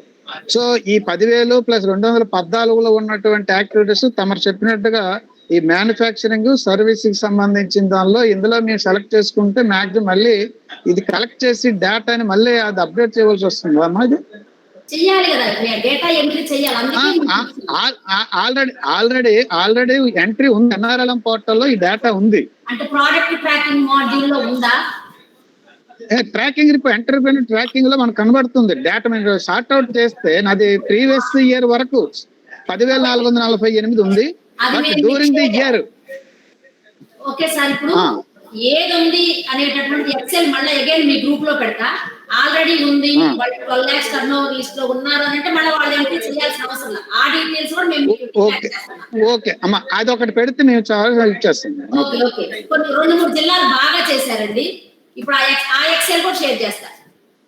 సో ఈ 10,000 ప్లస్ 214లో ఉన్నటువంటి యాక్టివిటీస్ తమరు చెప్పినట్టుగా ఈ మ్యానుఫ్యాక్చరింగ్ సర్వీసింగ్ సంబంధించిన దానిలో ఇందులో మేము సెలెక్ట్ చేసుకుంటే మ్యాక్సిమం మళ్ళీ ఇది కలెక్ట్ చేసి డేటాని మళ్ళీ అది అప్డేట్ చేయవలసి వస్తుంది అమ్మా. ఇది చెయ్యాలి కదా, డేటా ఎంట్రీ చెయ్యాలి. ఆల్రెడీ ఎంట్రీ ఉంది NRLM పోర్టల్లో, ఈ డేటా ఉంది. అంటే ప్రోడక్ట్ ట్రాకింగ్ మాడ్యూల్ లో ఉందా? ట్రాకింగ్ ఎంటర్ప్రైన్ ట్రాకింగ్ లో మనకు కనబడుతుంది డేటా. మీరు సార్ట్ అవుట్ చేస్తే నాది ప్రీవియస్ ఇయర్ వరకు 10,448 ఉంది. But during the year okay sir, ఇప్పుడు ఏది ఉంది అనేటటువంటి ఎక్సెల్ మళ్ళీ అగైన్ మీ గ్రూప్ లో పెడతా. ఆల్రెడీ ఉంది, వాళ్ళు 12 lakhs టర్నోవర్ లిస్ట్ లో ఉన్నారు అని అంటే మళ్ళీ వాళ్ళు ఎంట్రీ చేయాల్సిన అవసరం లేదు. ఆ డీటెయిల్స్ కూడా మేము ఓకే అమ్మా, అది ఒకటి పెడితే మేము చాలా ఇచ్చేస్తాం. Okay okay. కొన్ని 2-3 జిల్లాలు బాగా చేశారండి. ఇప్పుడు ఆ ఎక్సెల్ కూడా షేర్ చేస్తా.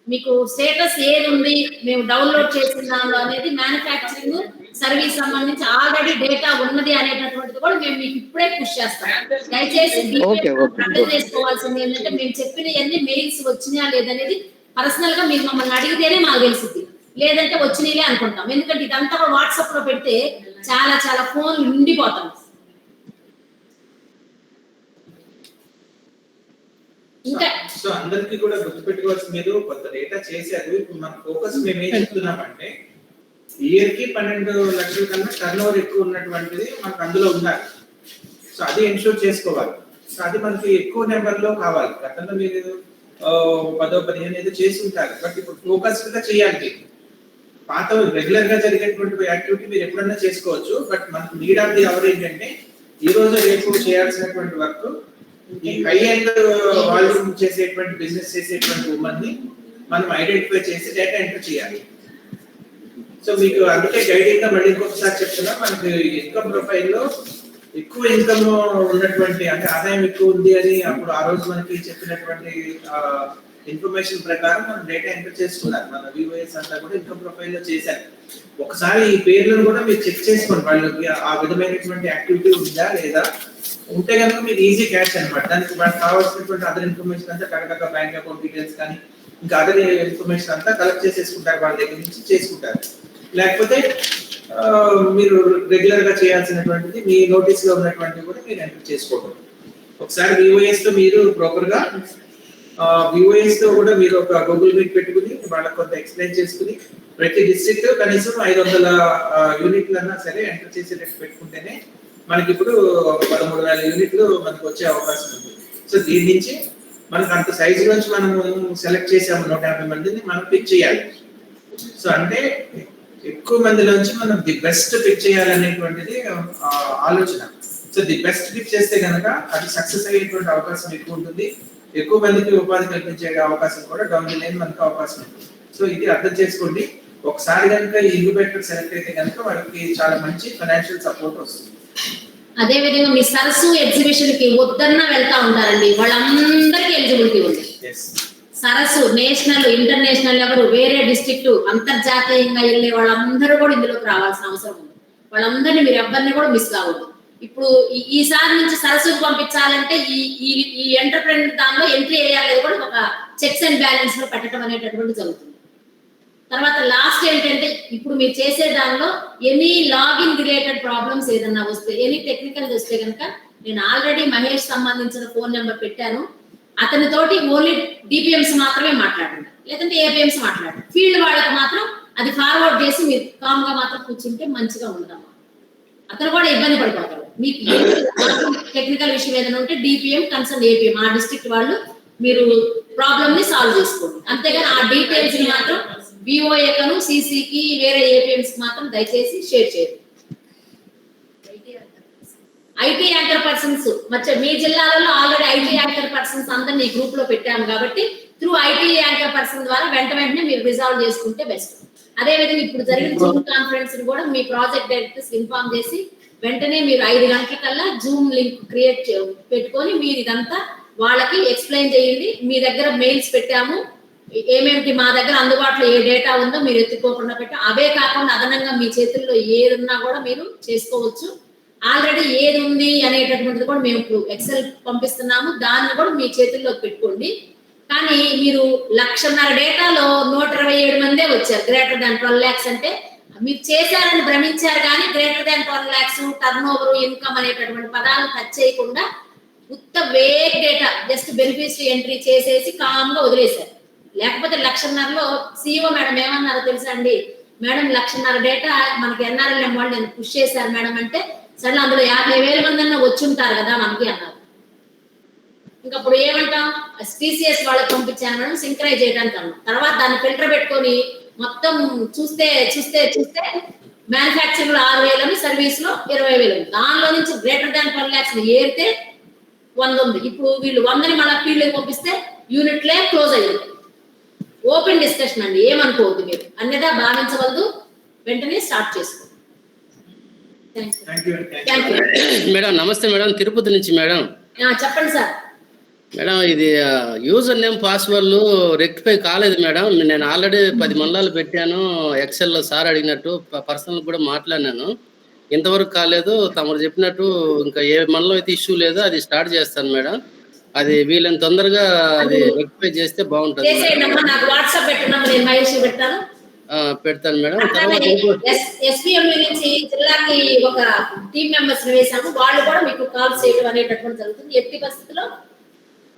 మీకు స్టేటస్ ఏది ఉంది మేము డౌన్లోడ్ చేసిన దానిలో అనేది మ్యానుఫ్యాక్చరింగ్ సర్వీస్ సంబంధించి ఆల్రెడీ డేటా ఉన్నది అనేటటువంటిది కూడా మేము మీకు ఇప్పుడే పుష్ చేస్తాం. దయచేసి అర్థం చేసుకోవాల్సింది ఏంటంటే మేము చెప్పినవన్నీ మెయిల్స్ వచ్చినాయా లేదనేది పర్సనల్ గా మీరు మమ్మల్ని అడిగితేనే మాకు తెలుస్తుంది, లేదంటే వచ్చినాయిలే అనుకుంటాం. ఎందుకంటే ఇదంతా కూడా వాట్సాప్ లో పెడితే చాలా ఫోన్లు ఉండిపోతాం. సో అందరికి కూడా గుర్తుపెట్టుకోవాల్సి, మీరు కొంత డేటా చేశారు. ఇప్పుడు మన ఫోకస్ మేము ఏం చెప్తున్నామంటే ఇయర్ కి 12 లక్షల కన్నా టర్న్ ఓవర్ ఎక్కువ ఉన్నటువంటిది మనకు అందులో ఉండాలి. సో అది ఎన్షూర్ చేసుకోవాలి. సో అది మనకి ఎక్కువ నెంబర్ లో కావాలి. గతంలో మీరు 10-15 ఏదో చేసి ఉంటారు, బట్ ఇప్పుడు ఫోకస్డ్ గా చేయాలి. పాత రెగ్యులర్ గా జరిగేటువంటి యాక్టివిటీ మీరు ఎప్పుడన్నా చేసుకోవచ్చు, బట్ మనకు నీడ్ ఆఫ్ ది అవర్ ఏంటంటే ఈ రోజు రేపు చేయాల్సినటువంటి వర్క్ ఈ హై ఎండ్ వాల్యూమ్ చేసేటువంటి బిజినెస్ చేసేటువంటి ఉమెన్ ని మనం ఐడెంటిఫై చేసి డేటా ఎంటర్ చేయాలి. సో మీకు అందుకే గైడింగ్ గా మళ్ళీ ఇంకొకసారి చెప్తున్నా, మనకి ఇన్కమ్ ప్రొఫైల్ లో ఎక్కువ ఇన్కమ్ ఉన్నటువంటి అంటే ఆదాయం ఎక్కువ ఉంది అని అప్పుడు ఆ రోజు మనకి చెప్పినటువంటి ఇన్ఫర్మేషన్ ప్రకారం మనం డేటా ఎంటర్ చేసుకున్నారు. మన VOS అంతా కూడా ఇన్కమ్ ప్రొఫైల్ లో చేశారు. ఒకసారి ఈ పేర్లను కూడా మీరు చెక్ చేసుకోండి, వాళ్ళకి ఆ విధమైనటువంటి యాక్టివిటీ ఉందా లేదా. ఉంటే కనుక మీరు ఈజీ క్యాచ్ అనమాట. దానికి మనకు కావాల్సినటువంటి అదర్ ఇన్ఫర్మేషన్ అంతా కరెక్ట్గా బ్యాంక్ అకౌంట్ డీటెయిల్స్ కానీ ఇంకా అదర్ ఇన్ఫర్మేషన్ అంతా కలెక్ట్ చేసేసుకుంటారు, వాళ్ళ దగ్గర నుంచి చేసుకుంటారు. లేకపోతే మీరు రెగ్యులర్ గా చేయాల్సినటువంటిది మీ నోటీస్ లో ఉన్నటువంటివి కూడా మీరు ఎంటర్ చేసుకోవడం. ఒకసారి VOS తో మీరు ప్రాపర్ గా VOS తో కూడా మీరు ఒక గూగుల్ మీట్ పెట్టుకుని వాళ్ళకి కొంత ఎక్స్ప్లెయిన్ చేసుకుని ప్రతి డిస్ట్రిక్ట్ కనీసం 500 యూనిట్లన్నా సరే ఎంటర్ చేసేటట్టు పెట్టుకుంటేనే మనకి ఇప్పుడు 13,000 యూనిట్లు మనకు వచ్చే అవకాశం ఉంది. సో దీని నుంచి మనకు అంత సైజు నుంచి మనం సెలెక్ట్ చేసాము 150 మందిని మనం పిక్ చేయాలి. సో అంటే ఎక్కువ మందిలోంచి మనం ది బెస్ట్ పిక్ చేయాలనేటువంటిది ఆలోచన. సో ది బెస్ట్ పిక్ చేస్తే కనుక అది సక్సెస్ అయ్యేటువంటి అవకాశం ఎక్కువ ఉంటుంది. ఎక్కువ మందికి ఉపాధి కల్పించే అవకాశం కూడా డౌన్ ది లైన్ మనకు అవకాశం ఉంటుంది. సో ఇది అర్థం చేసుకోండి. ఒకసారి కనుక ఈ ఇంక్యుబేటర్ సెలెక్ట్ అయితే కనుక వాళ్ళకి చాలా మంచి ఫైనాన్షియల్ సపోర్ట్ వస్తుంది. అదే విధంగా మీ సరస్సు ఎగ్జిబిషన్ కి వద్దన్నా వెళ్తా ఉంటారండి, వాళ్ళందరికీ ఎలిజిబిలిటీ ఉంది. సరస్సు నేషనల్ ఇంటర్నేషనల్ ఎవరు వేరే డిస్ట్రిక్ట్ అంతర్జాతీయంగా వెళ్ళే వాళ్ళందరూ కూడా ఇందులోకి రావాల్సిన అవసరం ఉంది. వాళ్ళందరినీ మీరు ఎవరిని కూడా మిస్ కావద్దు. ఇప్పుడు ఈసారి నుంచి సరస్సుకు పంపించాలంటే ఈ ఎంటర్ప్రైన్ దానిలో ఎంట్రీ వేయాలి కూడా ఒక చెక్స్ అండ్ బ్యాలెన్స్ లో పెట్టడం అనేటటువంటి జరుగుతుంది. తర్వాత లాస్ట్ ఏంటంటే ఇప్పుడు మీరు చేసే దానిలో ఎనీ లాగిన్ రిలేటెడ్ ప్రాబ్లమ్స్ ఏదన్నా వస్తే ఎనీ టెక్నికల్ వస్తే కనుక నేను ఆల్రెడీ మహేష్ సంబంధించిన ఫోన్ నెంబర్ పెట్టాను. అతనితోటి ఓన్లీ DPMs మాత్రమే మాట్లాడండి, లేదంటే APMs మాట్లాడండి. ఫీల్డ్ వాళ్ళకి మాత్రం అది ఫార్వర్డ్ చేసి మీరు కామ్ గా మాత్రం కూర్చుంటే మంచిగా ఉండదమ్మా. అతను కూడా ఇబ్బంది పడిపోతాడు. మీకు టెక్నికల్ విషయం ఏదైనా ఉంటే DPM కన్సర్న్ APM ఆ డిస్ట్రిక్ట్ వాళ్ళు మీరు ప్రాబ్లమ్ ని సాల్వ్ చేసుకోండి. అంతేగాని ఆ డీటెయిల్స్ ని మాత్రం BOA కను CC కి వేరే APMs కి మాత్రం దయచేసి షేర్ చేయండి. IT యాంకర్ పర్సన్స్ మీ జిల్లాలలో ఆల్రెడీ IT యాంకర్ పర్సన్స్ అందరినీ ఈ గ్రూప్ లో పెట్టాము కాబట్టి త్రూ IT యాంకర్ పర్సన్ ద్వారా వెంటనే మీరు రిజాల్వ్ చేసుకుంటే బెస్ట్. అదే విధంగా ఇప్పుడు జరిగిన జూమ్ కాన్ఫరెన్స్ కూడా మీ ప్రాజెక్ట్ డైరెక్టర్స్ ఇన్ఫార్మ్ చేసి వెంటనే మీరు 5 గంటల కల్లా జూమ్ లింక్ పెట్టుకొని మీరు ఇదంతా వాళ్ళకి ఎక్స్ప్లెయిన్ చేయండి. మీ దగ్గర మెయిల్స్ పెట్టాము, ఏమేమిటి మా దగ్గర అందుబాటులో ఏ డేటా ఉందో మీరు ఎత్తుకోకుండా పెట్టి, అవే కాకుండా అదనంగా మీ చేతుల్లో ఏది ఉన్నా కూడా మీరు చేసుకోవచ్చు. ఆల్రెడీ ఏది ఉంది అనేటటువంటిది కూడా మేము ఇప్పుడు ఎక్సెల్ పంపిస్తున్నాము, దాన్ని కూడా మీ చేతుల్లో పెట్టుకోండి. కానీ మీరు 1,50,000 డేటాలో 127 మందే వచ్చారు గ్రేటర్ దాన్ 12 lakhs అంటే మీరు చేశారని భ్రమించారు, కానీ greater than 12 lakhs turn over income అనేటటువంటి పదాలు టచ్ చేయకుండా ఉత్త vague data just beneficiary entry చేసేసి కామ్గా వదిలేశారు. లేకపోతే 1,50,000లో CEO మేడం ఏమన్నారో తెలుసా అండి, మేడం 1,50,000 డేటా మనకి NRLM వాళ్ళు నేను పుష్ చేశారు మేడం అంటే, సరే అందులో 50,000 మంది అన్న వచ్చి ఉంటారు కదా మనకి అన్నారు. ఇంకప్పుడు ఏమంటాం, TCS వాళ్ళకి పంపించాను మేడం సింక్రైజ్ చేయడానికి అన్నాం. తర్వాత దాన్ని ఫిల్టర్ పెట్టుకొని మొత్తం చూస్తే మ్యానుఫ్యాక్చరింగ్ 6,000 సర్వీస్ లో 20,000, దానిలో నుంచి గ్రేటర్ దాన్ 12 lakhs ఏరితే 100 ఉంది. ఇప్పుడు వీళ్ళు 100ని మళ్ళీ ఫీల్డ్ పంపిస్తే యూనిట్లే క్లోజ్ అయ్యింది. ఓపెన్ డిస్కషన్ అండి, ఏమనుకోవద్దు మీరు, అన్నిదా భావించవద్దు, వెంటనే స్టార్ట్ చేసుకోండి. మేడం నమస్తే మేడం, తిరుపతి నుంచి మేడం. చెప్పండి సార్. మేడం ఇది యూజర్ నేమ్ పాస్వర్డ్ రెక్టిఫై కాలేదు మేడం. నేను ఆల్రెడీ 10 మండలాలు పెట్టాను, ఎక్సెల్లో సార్ అడిగినట్టు పర్సనల్ కూడా మాట్లాడినాను, ఇంతవరకు కాలేదు. తమరు చెప్పినట్టు ఇంకా ఏ మండలం అయితే ఇష్యూ లేదో అది స్టార్ట్ చేస్తాను మేడం. అది వీళ్ళని తొందరగా అది రెక్టిఫై చేస్తే బాగుంటుంది. నాకు వాట్సాప్ పెట్టినప్పుడు నేను మహేష్ పెడతాను మేడం. తర్వాత SPM నుంచి జిల్లాకి ఒక టీమ్ మెంబర్స్ వేసాము, వాళ్ళు కూడా మీకు కాల్ చేయడం అనేటటువంటి జరుగుతుంది. ఎట్టి పరిస్థితుల్లో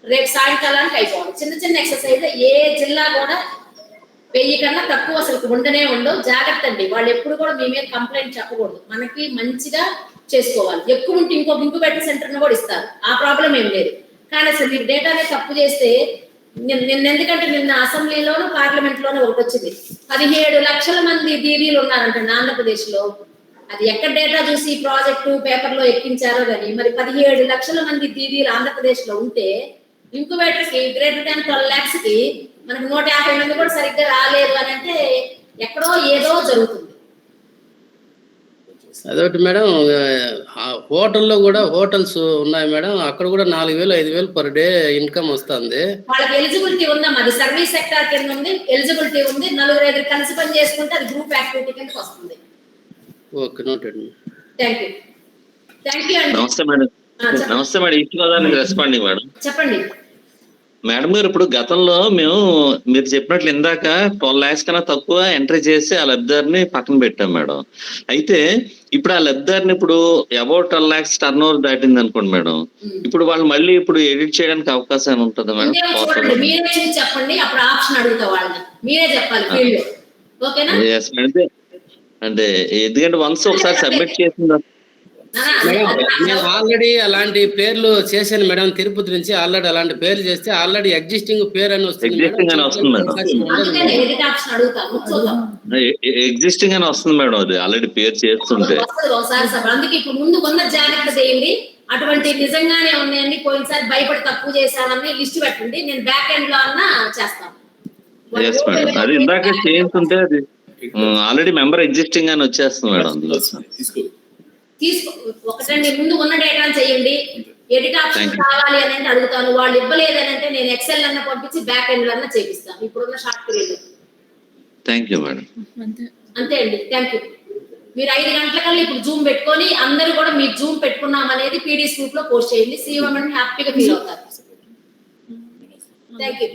రేపు సాయంకాలానికి అయిపోవాలి. చిన్న చిన్న ఎక్సర్సైజ్, ఏ జిల్లా కూడా 1000 కన్నా తక్కువ అసలు ఉండనే ఉండవు. జాగ్రత్త అండి, వాళ్ళు ఎప్పుడు కూడా మీ మీద కంప్లైంట్ చెప్పకూడదు, మనకి మంచిగా చేసుకోవాలి. ఎక్కువ ఉంటే ఇంక్యుబేటర్ సెంటర్ కూడా ఇస్తారు, ఆ ప్రాబ్లం ఏం లేదు. కానీ అసలు మీరు డేటానే తప్పు చేస్తే ఎందుకంటే నిన్న అసెంబ్లీలోను పార్లమెంట్ లోనే ఒకటి వచ్చింది, 17 లక్షల మంది దీదీలు ఉన్నారంటే ఆంధ్రప్రదేశ్ లో. అది ఎక్కడ డేటా చూసి ప్రాజెక్టు పేపర్ లో ఎక్కించారో కానీ, మరి 17 లక్షల మంది దీదీలు ఆంధ్రప్రదేశ్ లో ఉంటే ఇంక్యుబేటర్స్ కి గ్రేటర్ దాన్ 12 lakhs కి మనకు 150 మంది కూడా సరిగ్గా రాలేదు అని అంటే ఎక్కడో ఏదో జరుగుతుంది. అదొకటి మేడం. హోటల్లో కూడా హోటల్స్ ఉన్నాయి మేడం, అక్కడ కూడా 4,000 5,000 పర్ డే ఇన్కమ్ వస్తుంది. వాళ్ళకి ఎలిజిబిలిటీ ఉందా, అది సర్వీస్ సెక్టార్ కింద ఉంది, ఎలిజిబిలిటీ ఉంది. 4-5 కలిసి పని చేసుకుంటే అది గ్రూప్ యాక్టివిటీ కిందకి వస్తుంది. Okay, noted. థ్యాంక్ యూ అండి. నమస్తే మేడం. నమస్తే మేడం, ఇచ్చుకోదానికి రెస్పాండింగ్ మేడం. చెప్పండి మేడం గారు. ఇప్పుడు గతంలో మీరు చెప్పినట్లు ఇందాక 12 lakhs కన్నా తక్కువ ఎంట్రీ చేసి ఆ లబ్ధిదారిని పక్కన పెట్టాం మేడం. అయితే ఇప్పుడు ఆ లబ్ధిదారిని ఇప్పుడు అబౌట్ 12 lakhs టర్న్ ఓవర్ దాటింది అనుకోండి మేడం, ఇప్పుడు వాళ్ళు మళ్ళీ ఇప్పుడు ఎడిట్ చేయడానికి అవకాశం ఉంటుందా మేడం? మీరే చెప్పండి, అప్పుడు ఆప్షన్ అడుగుతా వాళ్ళని, మీరే చెప్పాలి ఫీల్డ్ లో. ఓకేనా? అంటే ఎందుకంటే వన్స్ ఒకసారి సబ్మిట్ చేసిందా నేను ఆల్రెడీ అలాంటి పేర్లు చేశాను మేడం. తిరుపతి నుంచి ఆల్రెడీ అలాంటి పేర్లు చేస్తే ఆల్రెడీ ఎగ్జిస్టింగ్ పేరు అని వస్తుంది. ఎగ్జిస్టింగ్ అని వస్తుంది మేడం, అది ఆల్రెడీ పేరు చేస్తుంటే. అందుకే ఇప్పుడు ముందు ఉన్న జాగ్రత్త చేయండి. అటువంటి నిజంగానే ఉన్నాయండి, పోయినసారి భయపడి తక్కువ చేశామని లిస్ట్ పెట్టండి, నేను బ్యాక్ ఎండ్ లో అన్నా చేస్తాను. అది ఇందాక చేస్తుంటే అది ఆల్రెడీ మెంబర్ ఎగ్జిస్టింగ్ అని వచ్చేస్తుంది మేడం. అందులో ఒకటండి, ముందు ఉన్న డేటా చేయండి. ఎడిట్ ఆప్షన్ కావాలి అని అడుగుతాను, వాళ్ళు ఇవ్వలేదని అంటే నేను ఎక్సెల్ అన్న పంపించి బ్యాక్ ఎండ్ అన్న చేపిస్తాను ఇప్పుడున్న short period. Thank you madam. అంతే అండి, థ్యాంక్ యూ. మీరు 5 గంటలకల్లా ఇప్పుడు జూమ్ పెట్టుకొని అందరూ కూడా మీ జూమ్ పెట్టుకున్నాం అనేది పీడీఎస్ గ్రూప్ లో పోస్ట్ చేయండి. CEO హ్యాపీగా ఫీల్ అవుతారు. Thank you.